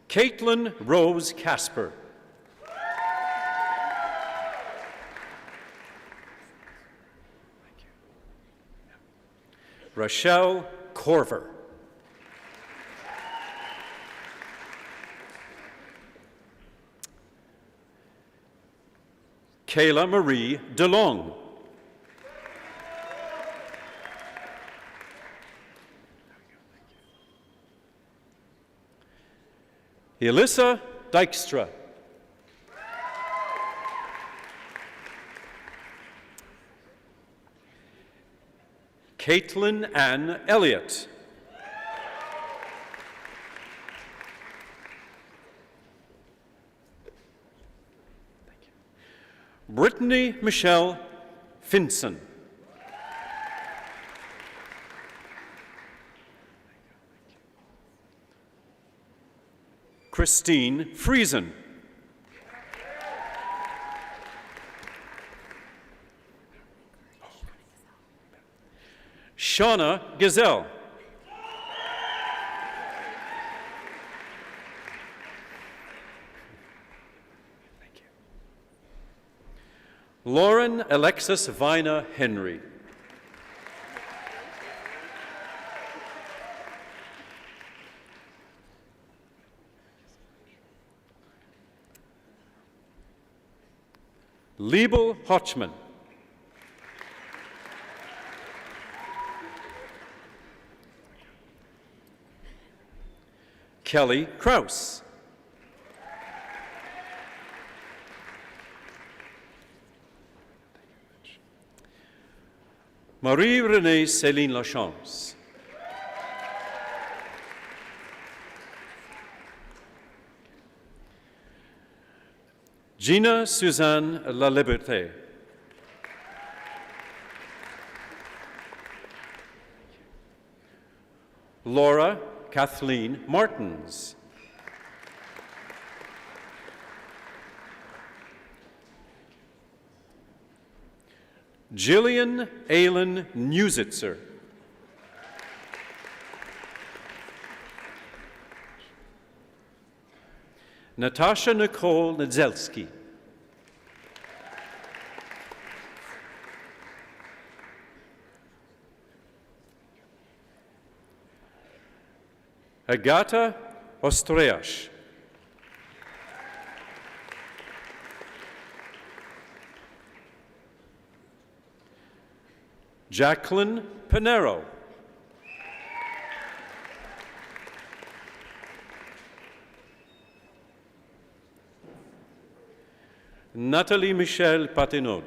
Caitlin Rose Casper. Rochelle Corver. Kayla Marie DeLong. Elissa Dykstra. Caitlin Ann Elliott. Brittany Michelle Finson. Christine Friesen. Shauna Gazelle. Lauren Alexis Vina Henry. Liebel Hochman. Kelly Kraus. Marie-Renée Céline Lachance. Gina Suzanne La Liberté. Laura Kathleen Martins. Jillian Aylin Newsitzer. Natasha Nicole Nadzelski. Agata Ostreas. Jacqueline Pinero. Nathalie Michelle Patinod.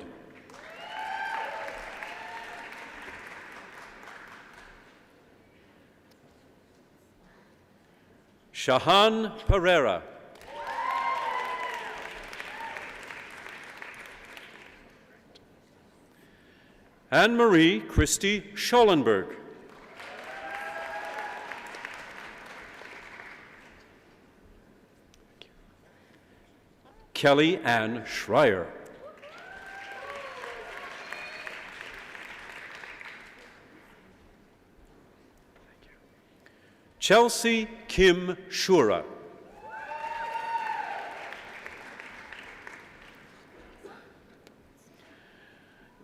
Shahan Pereira. Anne-Marie Christie Schollenberg. Kelly Ann Schreier. Chelsea Kim Shura.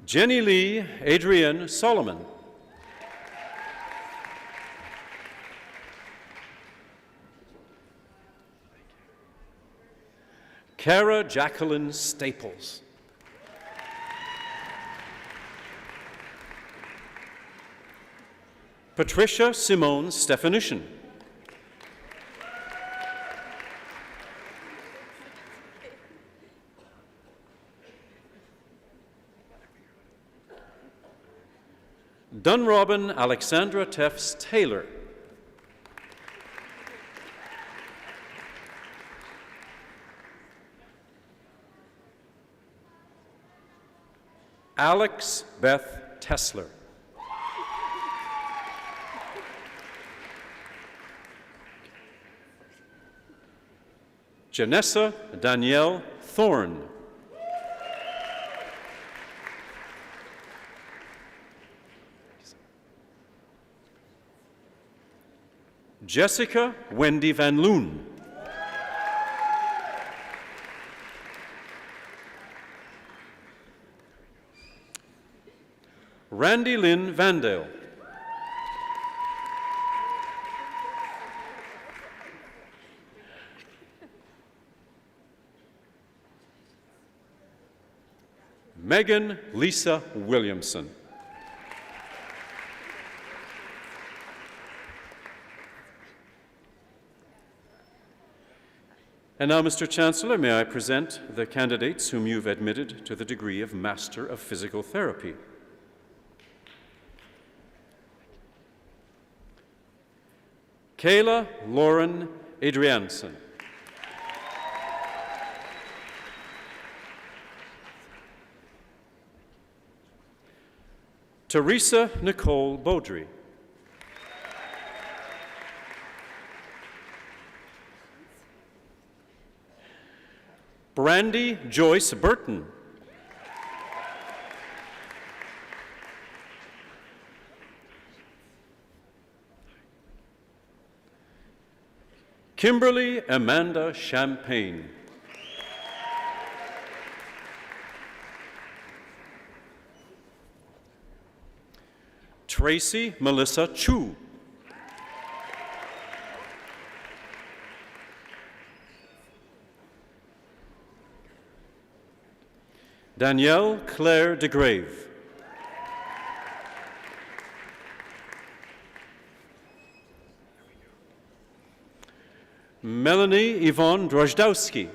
Jenny Lee Adrienne Solomon. Kara Jacqueline Staples. Patricia Simone Stefanution. Dunrobin Alexandra Tefts Taylor. Alex Beth Tessler. Janessa Danielle Thorne. Jessica Wendy Van Loon. Randy Lynn Vandale. Megan Lisa Williamson. And now, Mr. Chancellor, may I present the candidates whom you've admitted to the degree of Master of Physical Therapy. Kayla Lauren Adrianson. Teresa Nicole Beaudry. Brandy Joyce Burton. Kimberly Amanda Champagne. Tracy Melissa Chu. Danielle Claire DeGrave. Melanie Yvonne Drozdowski.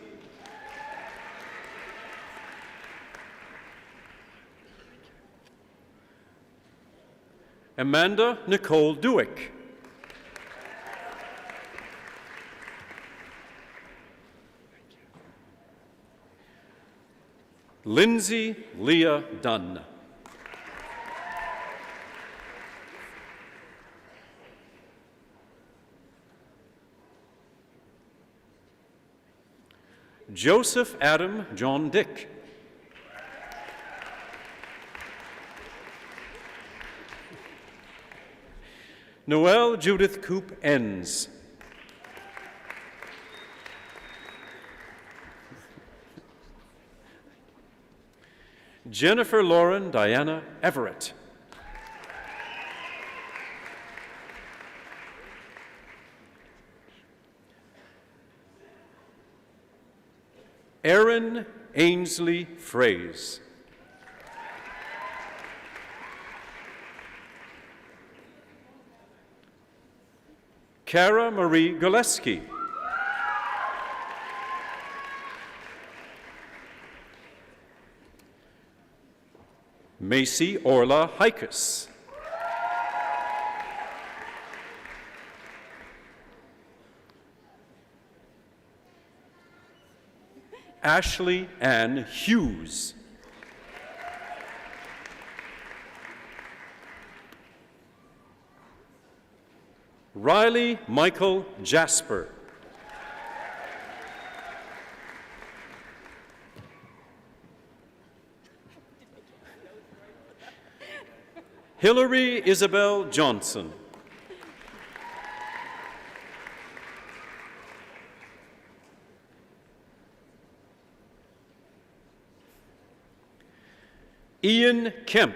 Amanda Nicole Dewick. Lindsay Leah Dunn. Joseph Adam John Dick. Noelle Judith Coop Enns. Jennifer Lauren Diana Everett. Erin Ainsley Fraze. Cara Marie Goleski. Macy Orla Hikus. Ashley Ann Hughes. Riley Michael Jasper. Hillary Isabel Johnson. Ian Kemp.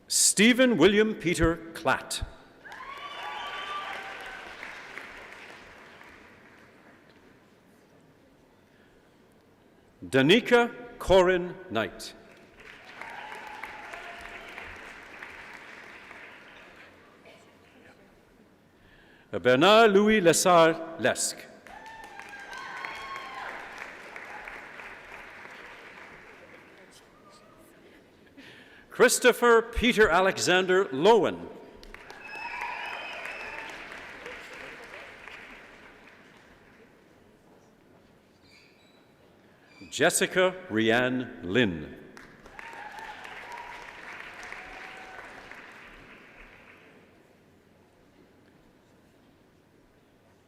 Stephen William Peter Klatt. Danica Corin Knight. Bernard Louis Lessard Lesk. Christopher Peter Alexander Lowen. Jessica Rianne Lynn.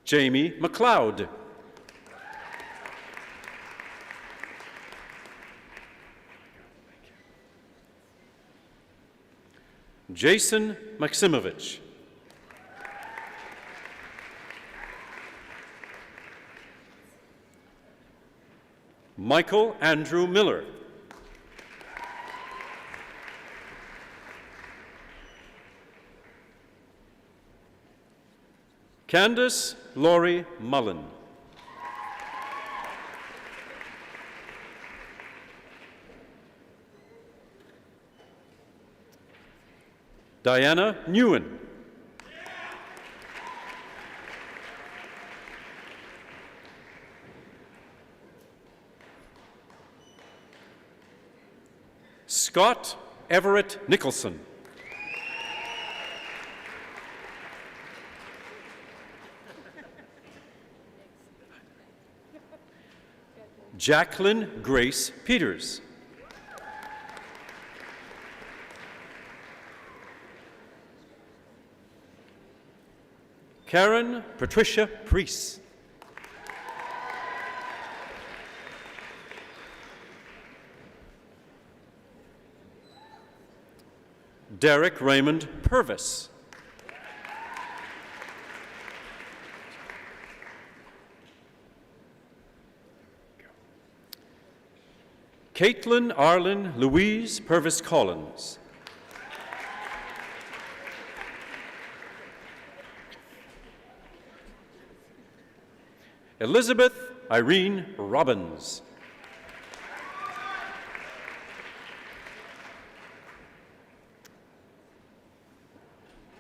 Jamie McLeod. Jason Maximovich. Michael Andrew Miller. Candace Laurie Mullen. Diana Newen. Scott Everett Nicholson. Jacqueline Grace Peters. Karen Patricia Priest. Derek Raymond Purvis. Caitlin Arlen Louise Purvis Collins. Elizabeth Irene Robbins.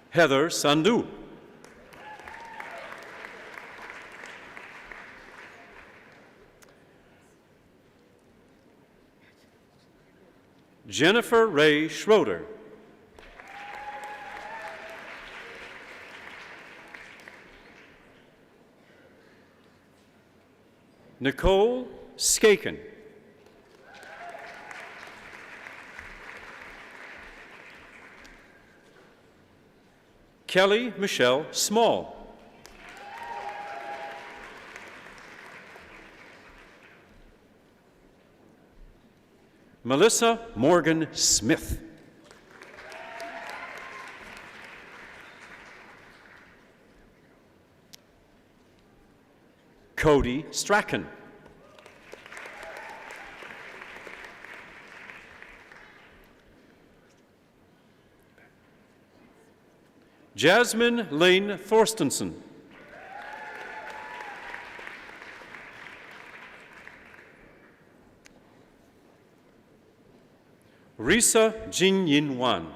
Heather Sandhu. Jennifer Ray Schroeder. Nicole Skaken. Kelly Michelle Small. Melissa Morgan Smith. Cody Strachan. Jasmine Lane Thorstensen. Risa Jin Yin Wan.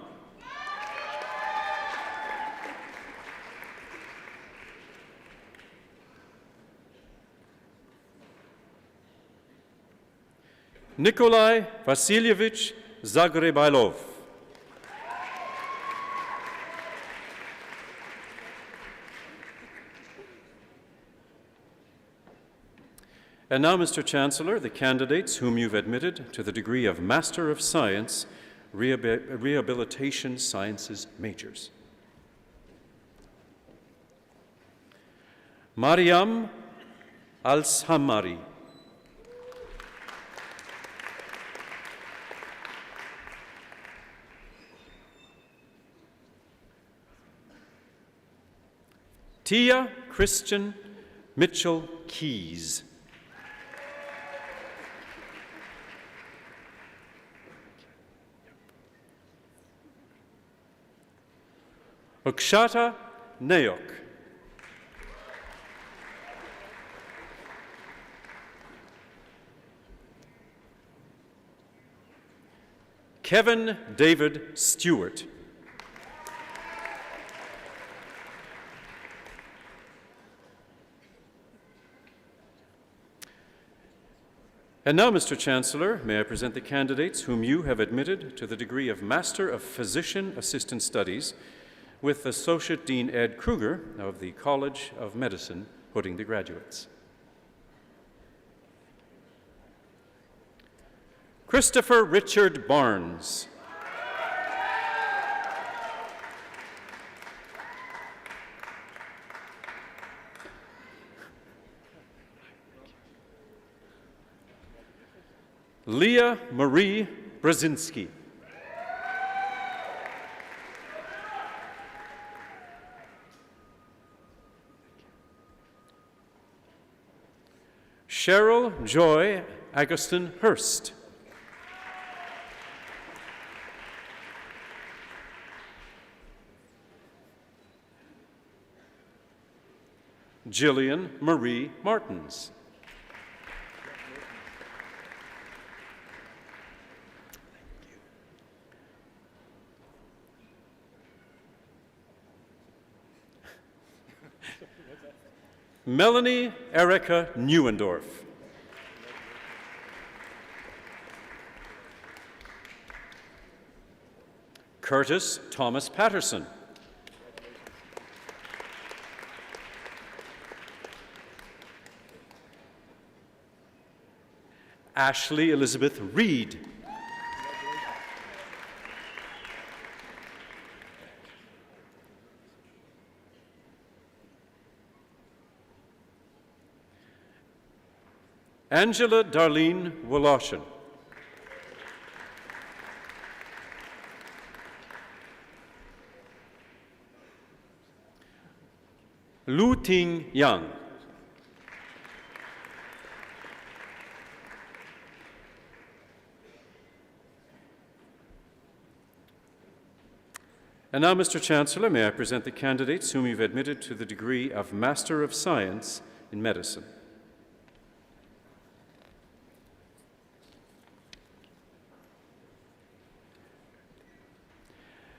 Nikolai Vasilievich Zagrebailov. And now, Mr. Chancellor, the candidates whom you've admitted to the degree of Master of Science, Rehabilitation Sciences majors. Mariam Al-Samari. Tia Christian Mitchell Keys. Ukshata Nayok. Kevin David Stewart. And now, Mr. Chancellor, may I present the candidates whom you have admitted to the degree of Master of Physician Assistant Studies, with Associate Dean Ed Kruger of the College of Medicine putting the graduates. Christopher Richard Barnes. Leah Marie Brzezinski. Cheryl Joy Agustin Hurst. Jillian Marie Martins. Melanie Erica Neuendorf. Curtis Thomas Patterson. Ashley Elizabeth Reed. Angela Darlene Woloshin. Lu Ting Yang. And now, Mr. Chancellor, may I present the candidates whom you've admitted to the degree of Master of Science in Medicine.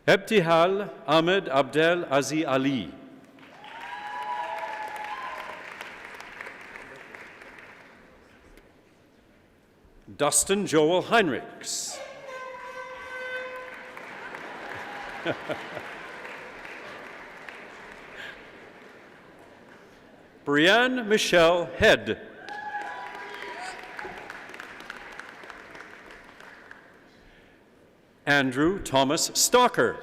Ebtihal Ahmed Abdel Aziz Ali. Dustin Joel Heinrichs. Brianne Michelle Head. Andrew Thomas Stalker.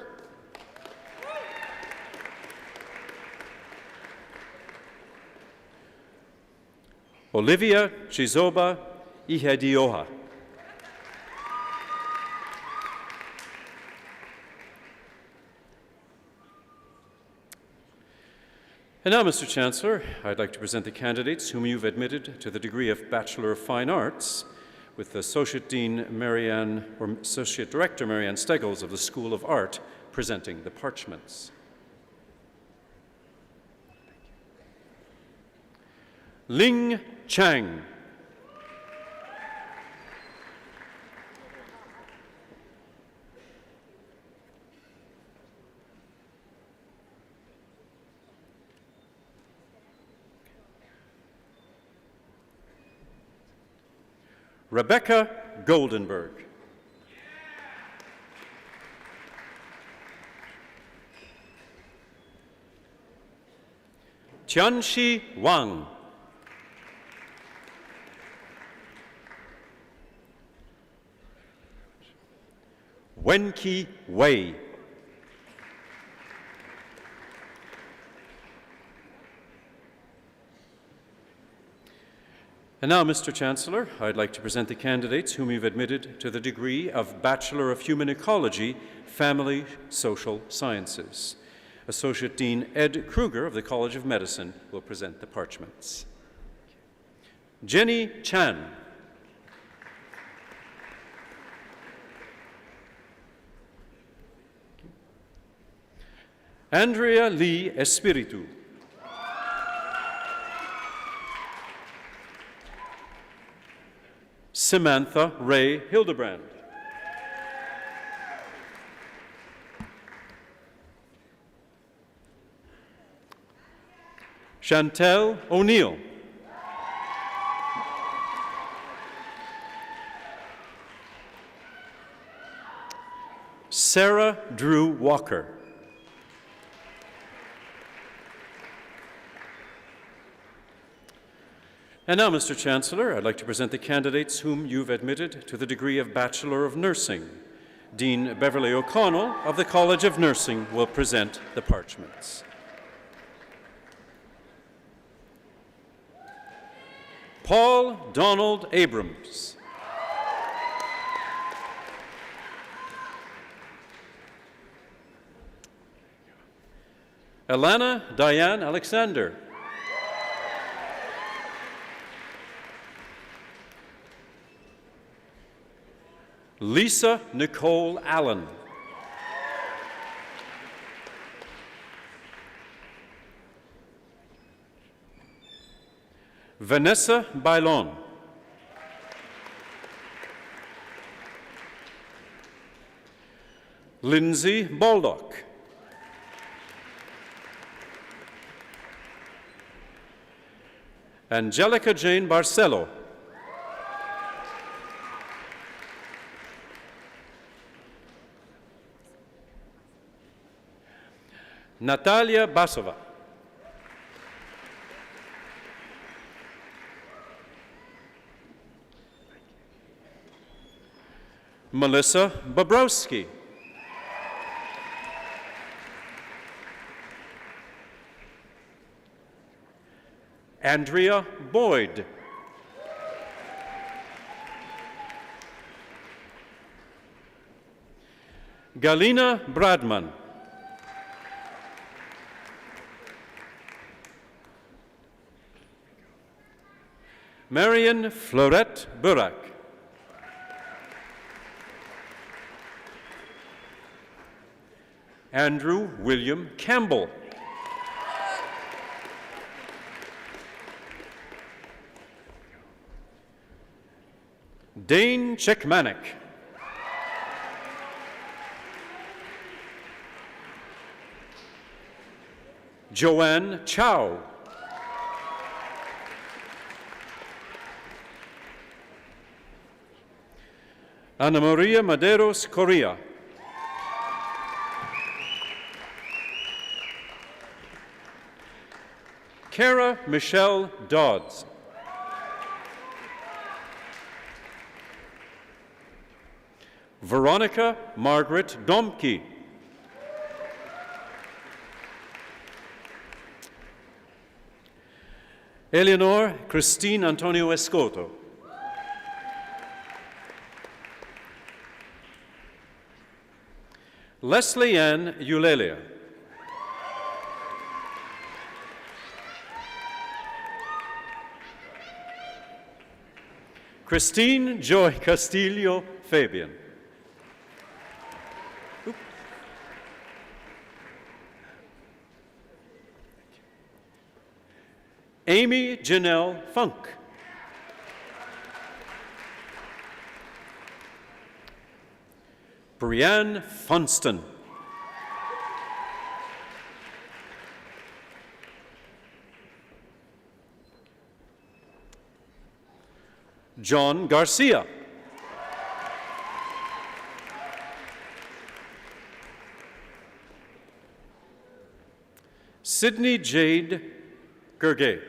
Olivia Chizoba Ihedioha. And now, Mr. Chancellor, I'd like to present the candidates whom you've admitted to the degree of Bachelor of Fine Arts, with Associate Director Marianne Steggles of the School of Art presenting the parchments. Ling Chang. Rebecca Goldenberg. Tianxi Wang. Wenqi Wei. And now, Mr. Chancellor, I'd like to present the candidates whom you've admitted to the degree of Bachelor of Human Ecology, Family Social Sciences. Associate Dean Ed Kruger of the College of Medicine will present the parchments. Jenny Chan. Andrea Lee Espiritu. Samantha Ray Hildebrand. Chantel O'Neill. Sarah Drew Walker. And now, Mr. Chancellor, I'd like to present the candidates whom you've admitted to the degree of Bachelor of Nursing. Dean Beverly O'Connell of the College of Nursing will present the parchments. Paul Donald Abrams. Alana Diane Alexander. Lisa Nicole Allen. Vanessa Bailon. Lindsay Baldock. Angelica Jane Barcelo. Natalia Basova. Melissa Bobrowski. Andrea Boyd. Galina Bradman. Marion Florette Burak. Andrew William Campbell. Dane Chickmanick. Joanne Chow. Ana Maria Maderos Correa. Kara Michelle Dodds. Veronica Margaret Domke. Eleanor Christine Antonio Escoto. Leslie Ann Eulelia. Christine Joy Castillo Fabian. Amy Janelle Funk. Brianne Funston. John Garcia. Sydney Jade Gergay.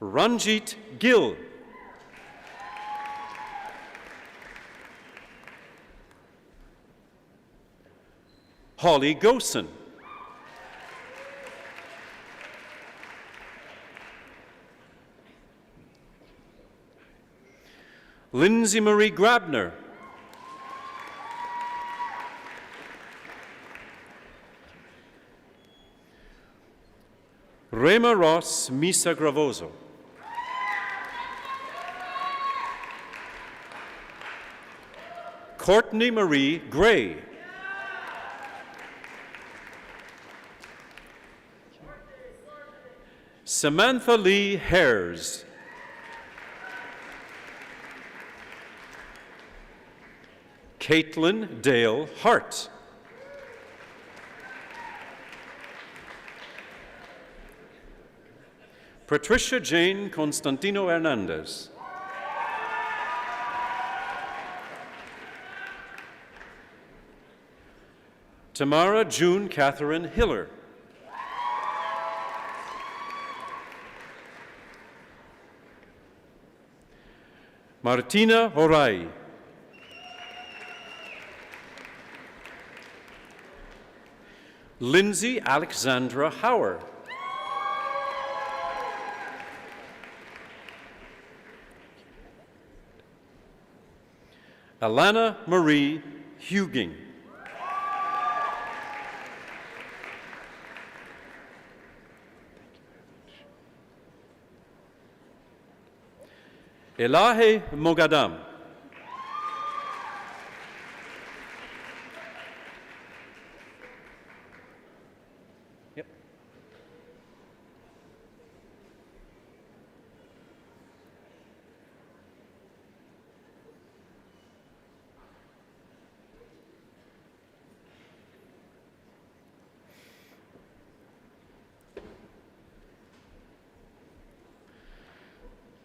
Ranjit Gill. Holly Gosen. Lindsay Marie Grabner. Rema Ross Misa Gravoso. Courtney Marie Gray. Samantha Lee Hares. Caitlin Dale Hart. Patricia Jane Constantino Hernandez. Tamara June Catherine Hiller. Martina Horai. Lindsay Alexandra Hauer. Alana Marie Huging. Elahe Mogadam. Yep.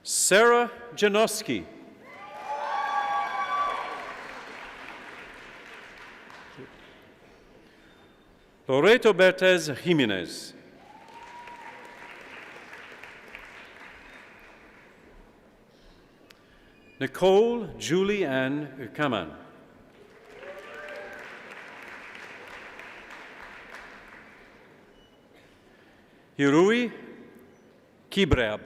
Sarah Janoski. Loreto Bertez Jimenez. Nicole Julie Ann Kaman. Hirui Kibreb.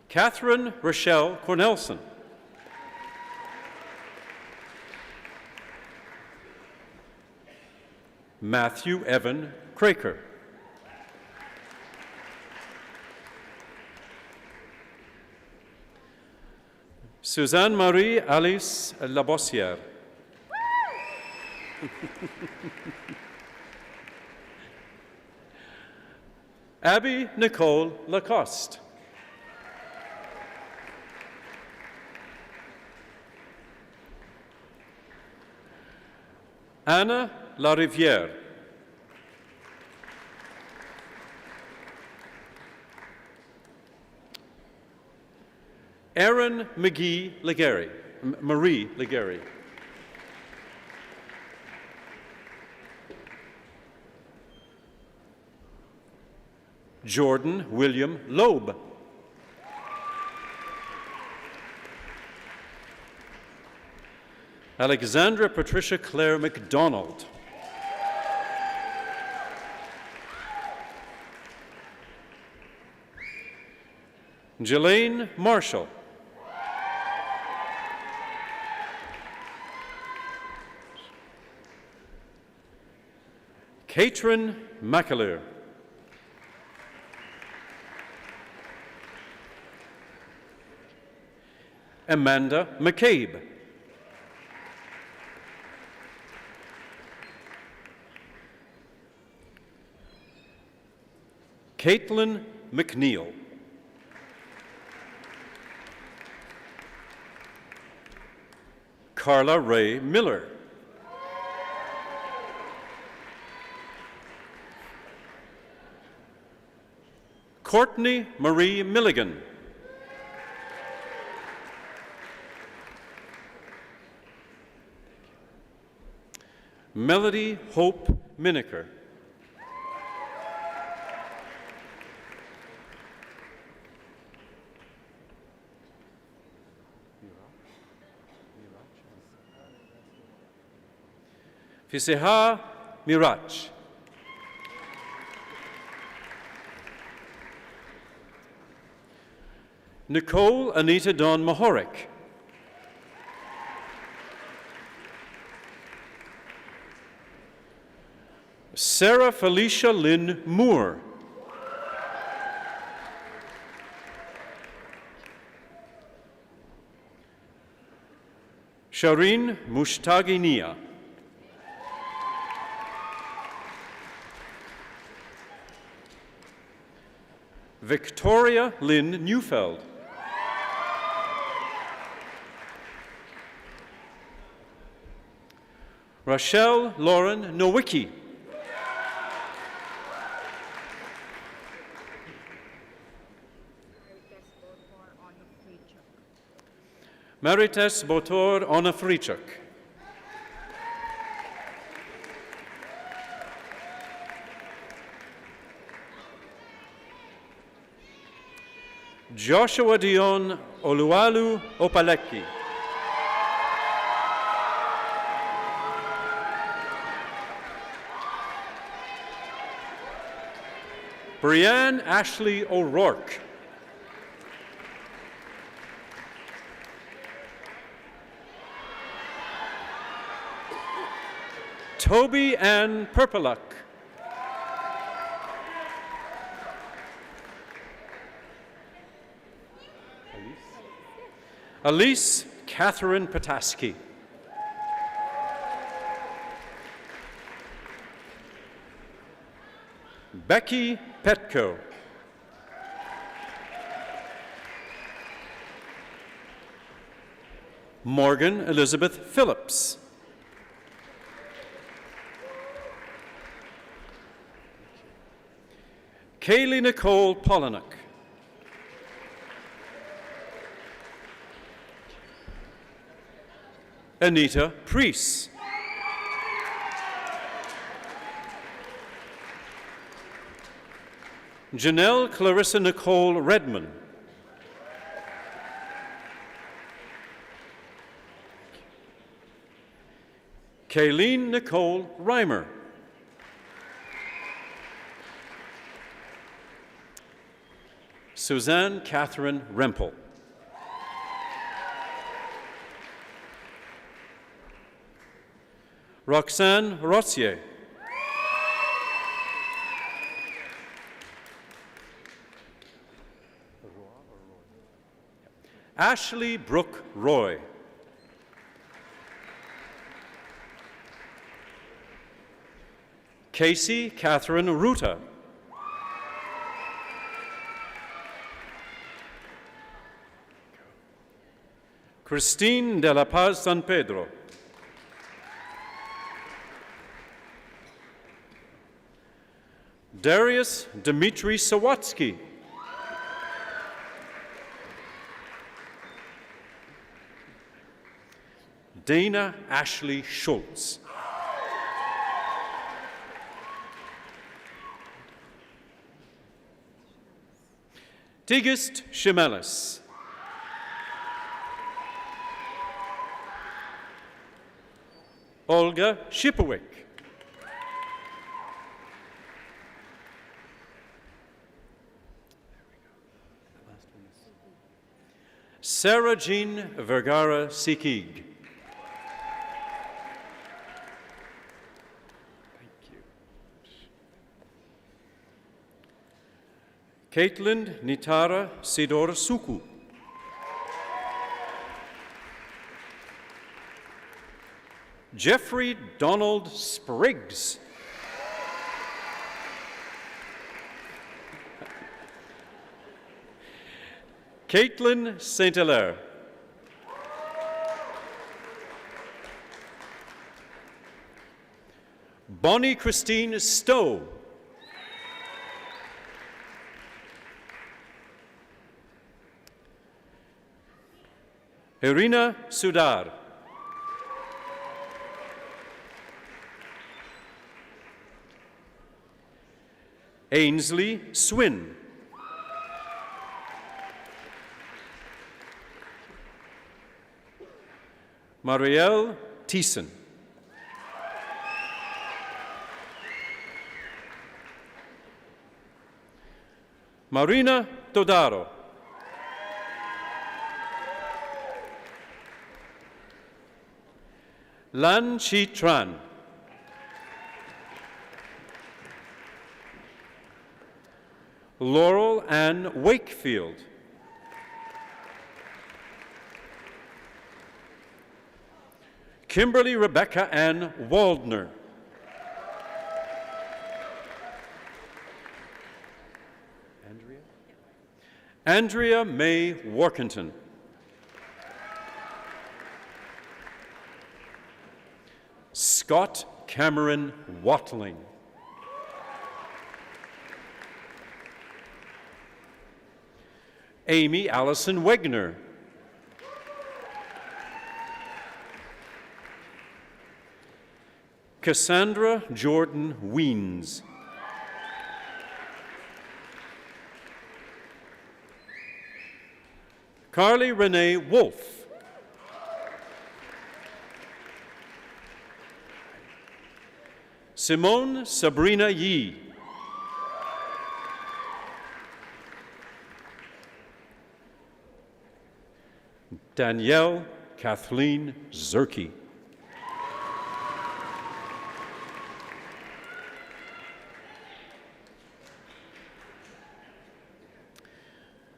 Catherine Rochelle Cornelson. Matthew Evan Craker. Suzanne Marie Alice Labossière. Abby Nicole Lacoste. Anna Larivière. Erin McGee Legary. Marie Legary. Jordan William Loeb. Alexandra Patricia Claire McDonald. Jelaine Marshall. Katrin McAleer. Amanda McCabe. Caitlin McNeil. Carla Ray Miller. Courtney Marie Milligan. Melody Hope Miniker. Fiseha Mirach. Nicole Anita Dawn Mahoric. Sarah Felicia Lynn Moore. Shireen Mushtaginia. Victoria Lynn Neufeld. Rochelle Lauren Nowicki. Merites Botor Onafrichuk. Joshua Dion Oluwalu Opaleki. Brianne Ashley O'Rourke. Toby Ann Perpeluk. Elise Catherine Pataski. Becky Petko. Morgan Elizabeth Phillips. Kaylee Nicole Polinick. Anita Priest. Janelle Clarissa Nicole Redman. Kayleen Nicole Reimer. Suzanne Catherine Rempel. Roxanne Rossier. Ashley Brooke Roy. Casey Catherine Ruta. Christine de la Paz San Pedro. Darius Dmitry Sawatsky. Dana Ashley Schultz. Tigist Shimelis. Olga Shipowick. Sarah Jean Vergara Sikig. Caitlin Nitara Sidor Suku. Jeffrey Donald Spriggs. Caitlin St. Hilaire. Bonnie Christine Stowe. Irina Sudar. Ainsley Swin. Marielle Thiessen. Marina Dodaro. Lan Chi Tran. Laurel Ann Wakefield. Kimberly Rebecca Ann Waldner. Andrea May Workington. Scott Cameron Watling. Amy Allison Wegner. Cassandra Jordan Weens. Carly Renee Wolfe. Simone Sabrina Yee. Danielle Kathleen Zerke.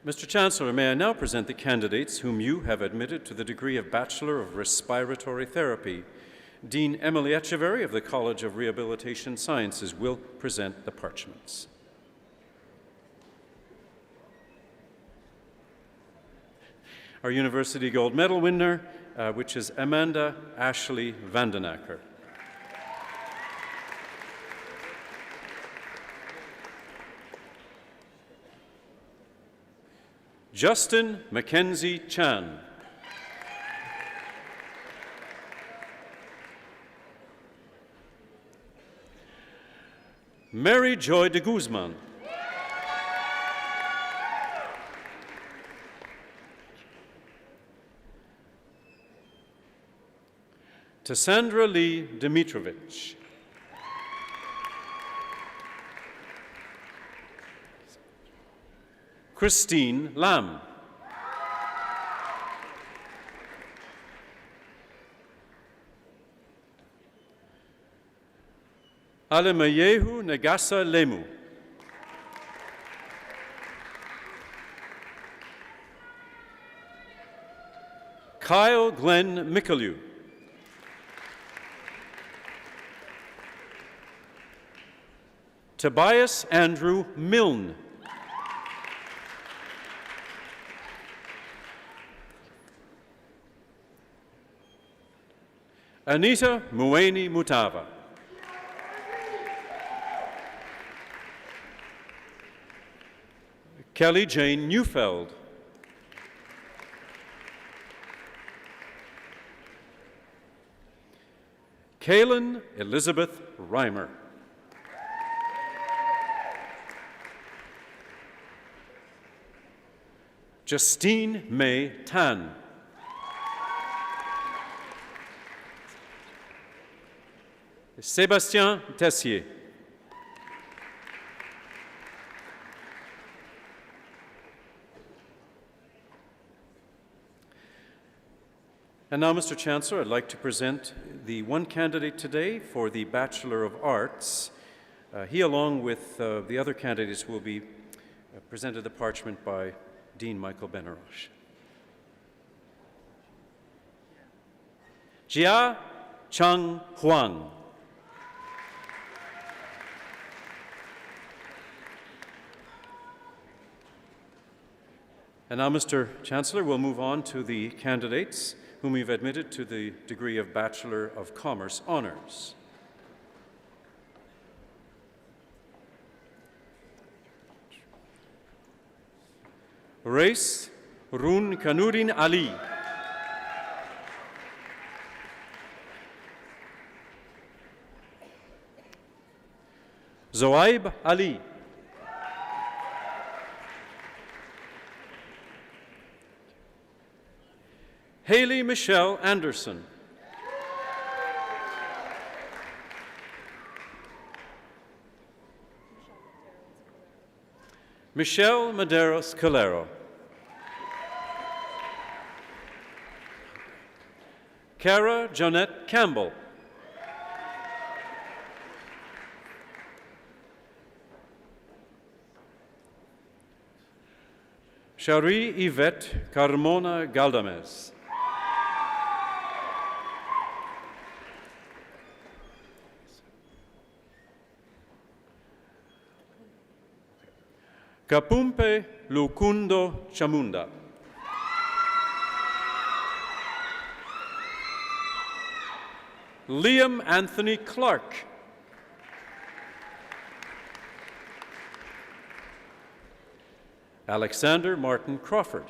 Mr. Chancellor, may I now present the candidates whom you have admitted to the degree of Bachelor of Respiratory Therapy. Dean Emily Echeverry of the College of Rehabilitation Sciences will present the parchments. Our University Gold Medal winner, which is Amanda Ashley Vandenacker. Justin Mackenzie Chan. Mary Joy de Guzman. Tassandra Lee Dimitrovich. Christine Lam. Alemayehu Nagasa Lemu. Kyle Glenn Mikalu. Tobias Andrew Milne. Anita Mueni Mutava. Kelly Jane Neufeld. Kaylin Elizabeth Reimer. Justine May Tan. Sébastien Tessier. And now, Mr. Chancellor, I'd like to present the one candidate today for the Bachelor of Arts. He, along with the other candidates, will be presented the parchment by Dean Michael Benaroche. Jia Chang Huang. And now, Mr. Chancellor, we'll move on to the candidates whom we've admitted to the degree of Bachelor of Commerce Honors. Reis Run Kanuddin Ali. Zoaib Ali. Haley Michelle Anderson. Michelle Maderos Calero. Cara Jonette Campbell. Shari Yvette Carmona Galdames. Kapumpe Lukundo Chamunda. Liam Anthony Clark. Alexander Martin Crawford.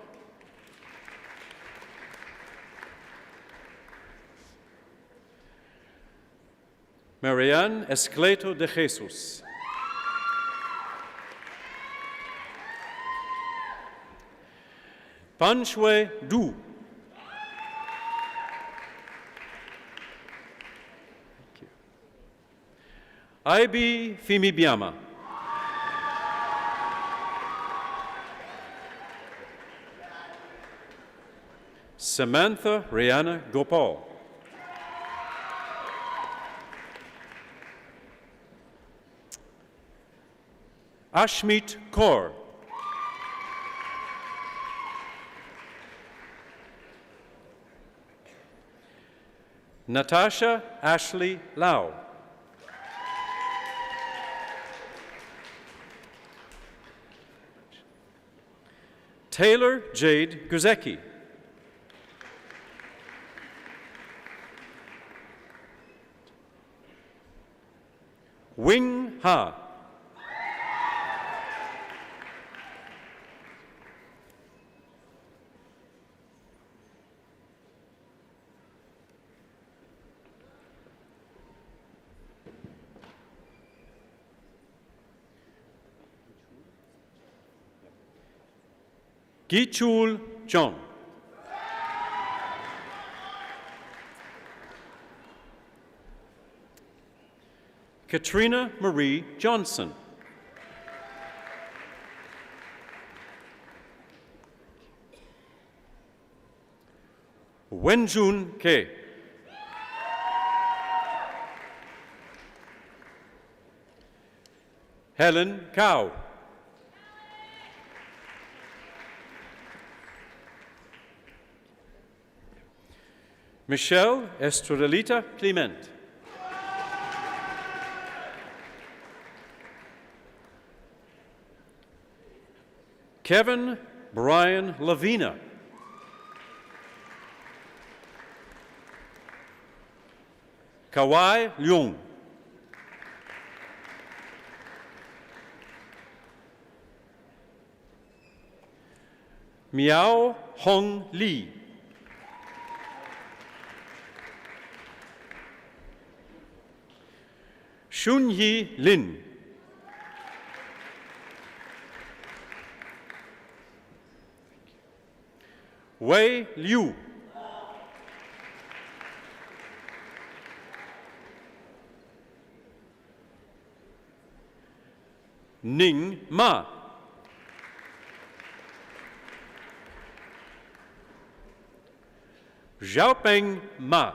Marianne Escleto de Jesus. Panchwe Du. Ibi Fimibiama. Samantha Rihanna Gopal. Ashmeet Kaur. Natasha Ashley Lau. Taylor Jade Guzecki. Wing Ha. Gichul John. Katrina Marie Johnson. Wenjun Ke. Helen Cow. Michelle Estrelita Clement. Kevin Brian Lavina. Kawai Leung. Miao Hong Lee. Shunyi Lin. Wei Liu. Ning Ma. Xiaopeng Ma.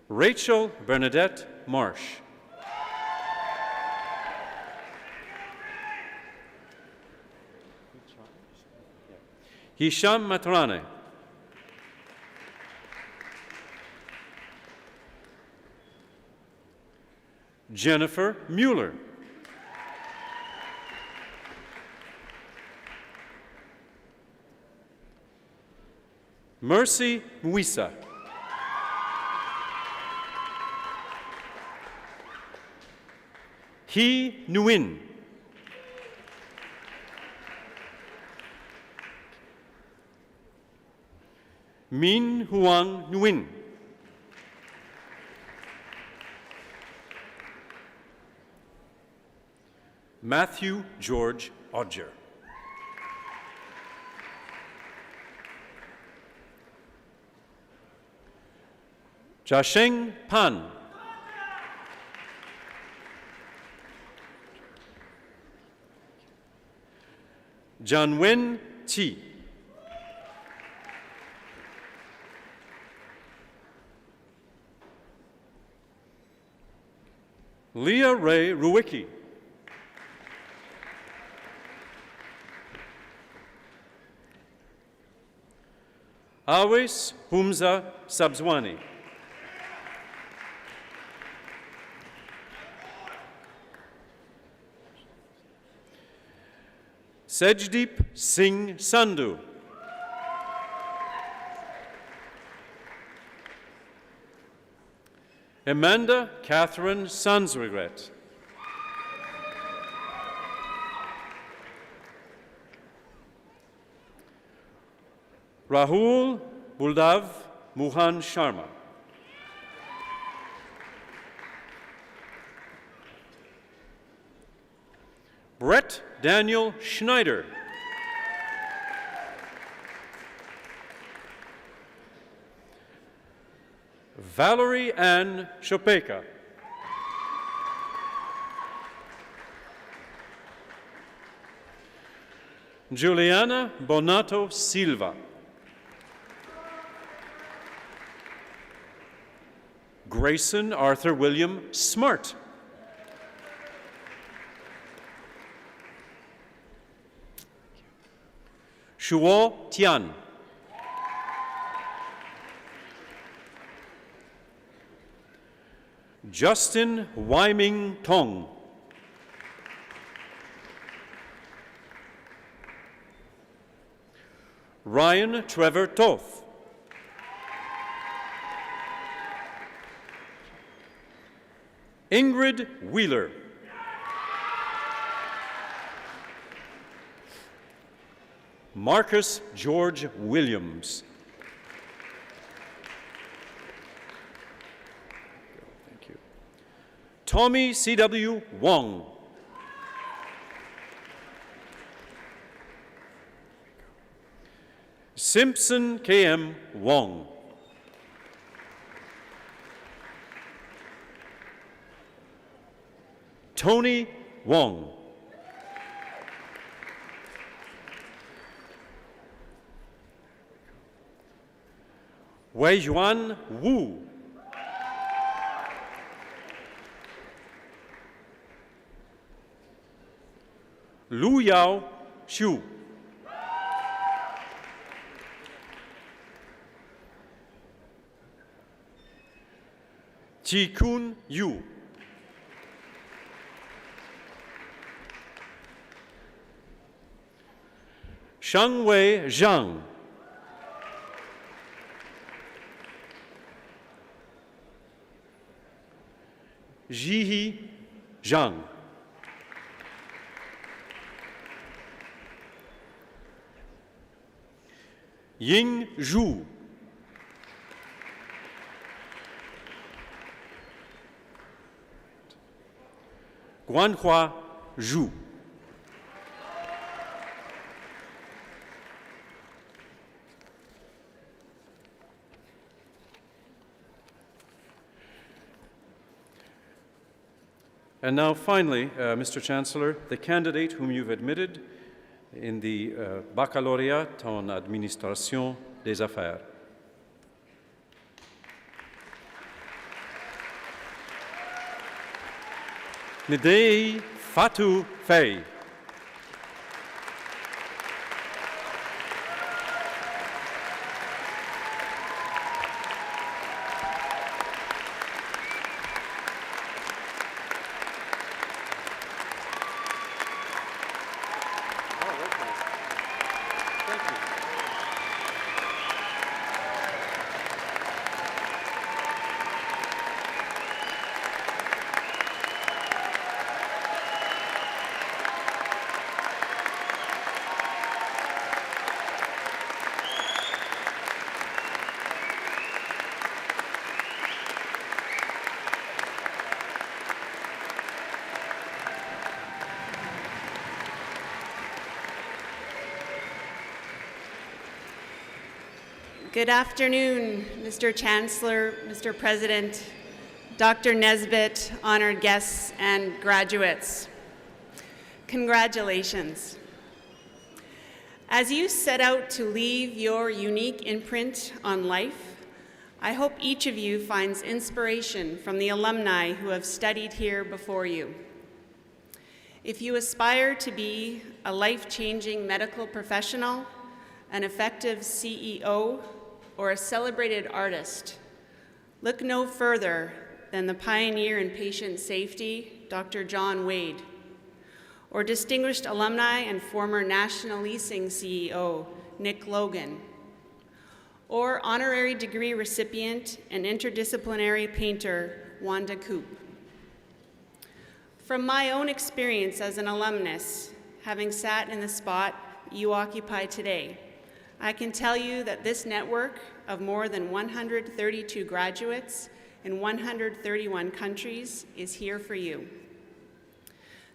Rachel Bernadette Marsh. Hisham Matrane. Jennifer Mueller. Mercy Muisa. He Nguyen. Min Huang Nguyen. Matthew George Odger. Jiasheng Pan. Janwen Chi. Leah Ray Ruwicki. Awis Humza Sabzwani. Sejdeep Singh Sandhu. Amanda Catherine Sansregret. Rahul Buldav Muhan Sharma. Brett Daniel Schneider. Valerie Ann Shopeka. Juliana Bonato Silva. Grayson Arthur William Smart. Shuo Tian. Justin Wyming Tong. Ryan Trevor Toth. Ingrid Wheeler. Marcus George Williams. Thank you. Tommy C.W. Wong. Simpson K.M. Wong. Tony Wong. Wei Yuan Wu. Lu Yao Xu. Ji Kun Yu. Shangwei Zhang. Jihi Zhang. Ying Zhu. Guanhua Zhu. And now, finally, Mr. Chancellor, the candidate whom you've admitted in the baccalauréat en administration des affaires. Ndei Fatou Faye. Good afternoon, Mr. Chancellor, Mr. President, Dr. Nesbitt, honored guests, and graduates. Congratulations. As you set out to leave your unique imprint on life, I hope each of you finds inspiration from the alumni who have studied here before you. If you aspire to be a life-changing medical professional, an effective CEO, or a celebrated artist, look no further than the pioneer in patient safety, Dr. John Wade, or distinguished alumni and former National Leasing CEO, Nick Logan, or honorary degree recipient and interdisciplinary painter, Wanda Koop. From my own experience as an alumnus, having sat in the spot you occupy today, I can tell you that this network of more than 132 graduates in 131 countries is here for you.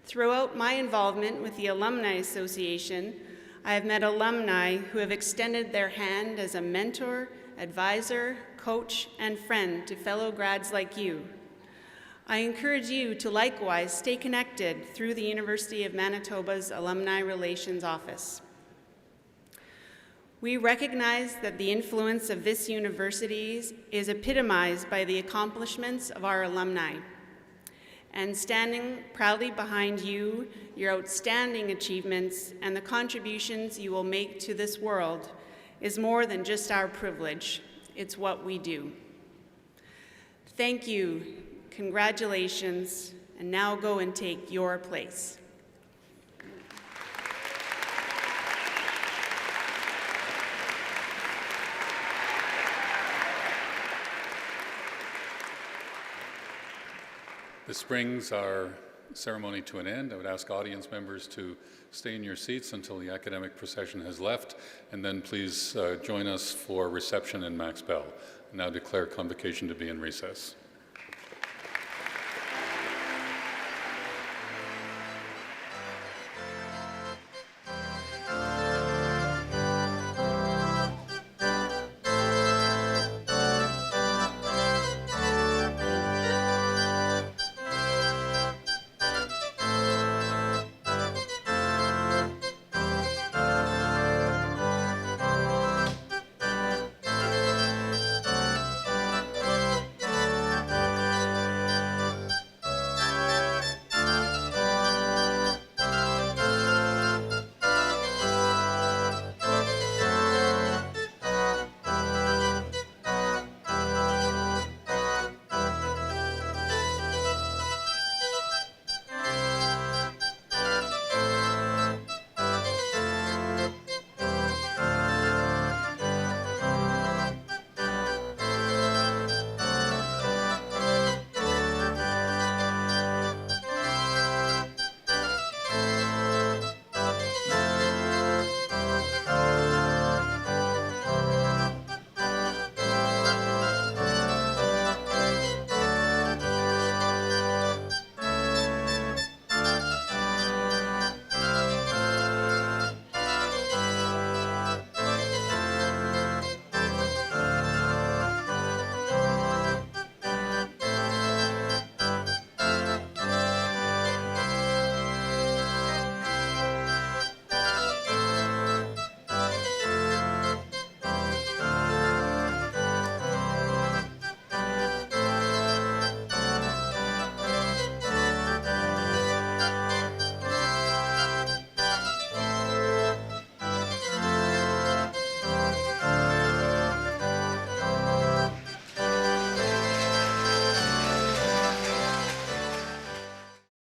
Throughout my involvement with the Alumni Association, I have met alumni who have extended their hand as a mentor, advisor, coach, and friend to fellow grads like you. I encourage you to likewise stay connected through the University of Manitoba's Alumni Relations Office. We recognize that the influence of this university is epitomized by the accomplishments of our alumni. And standing proudly behind you, your outstanding achievements, and the contributions you will make to this world is more than just our privilege. It's what we do. Thank you, congratulations, and now go and take your place. This brings our ceremony to an end. I would ask audience members to stay in your seats until the academic procession has left, and then please join us for reception in Max Bell. I now declare convocation to be in recess.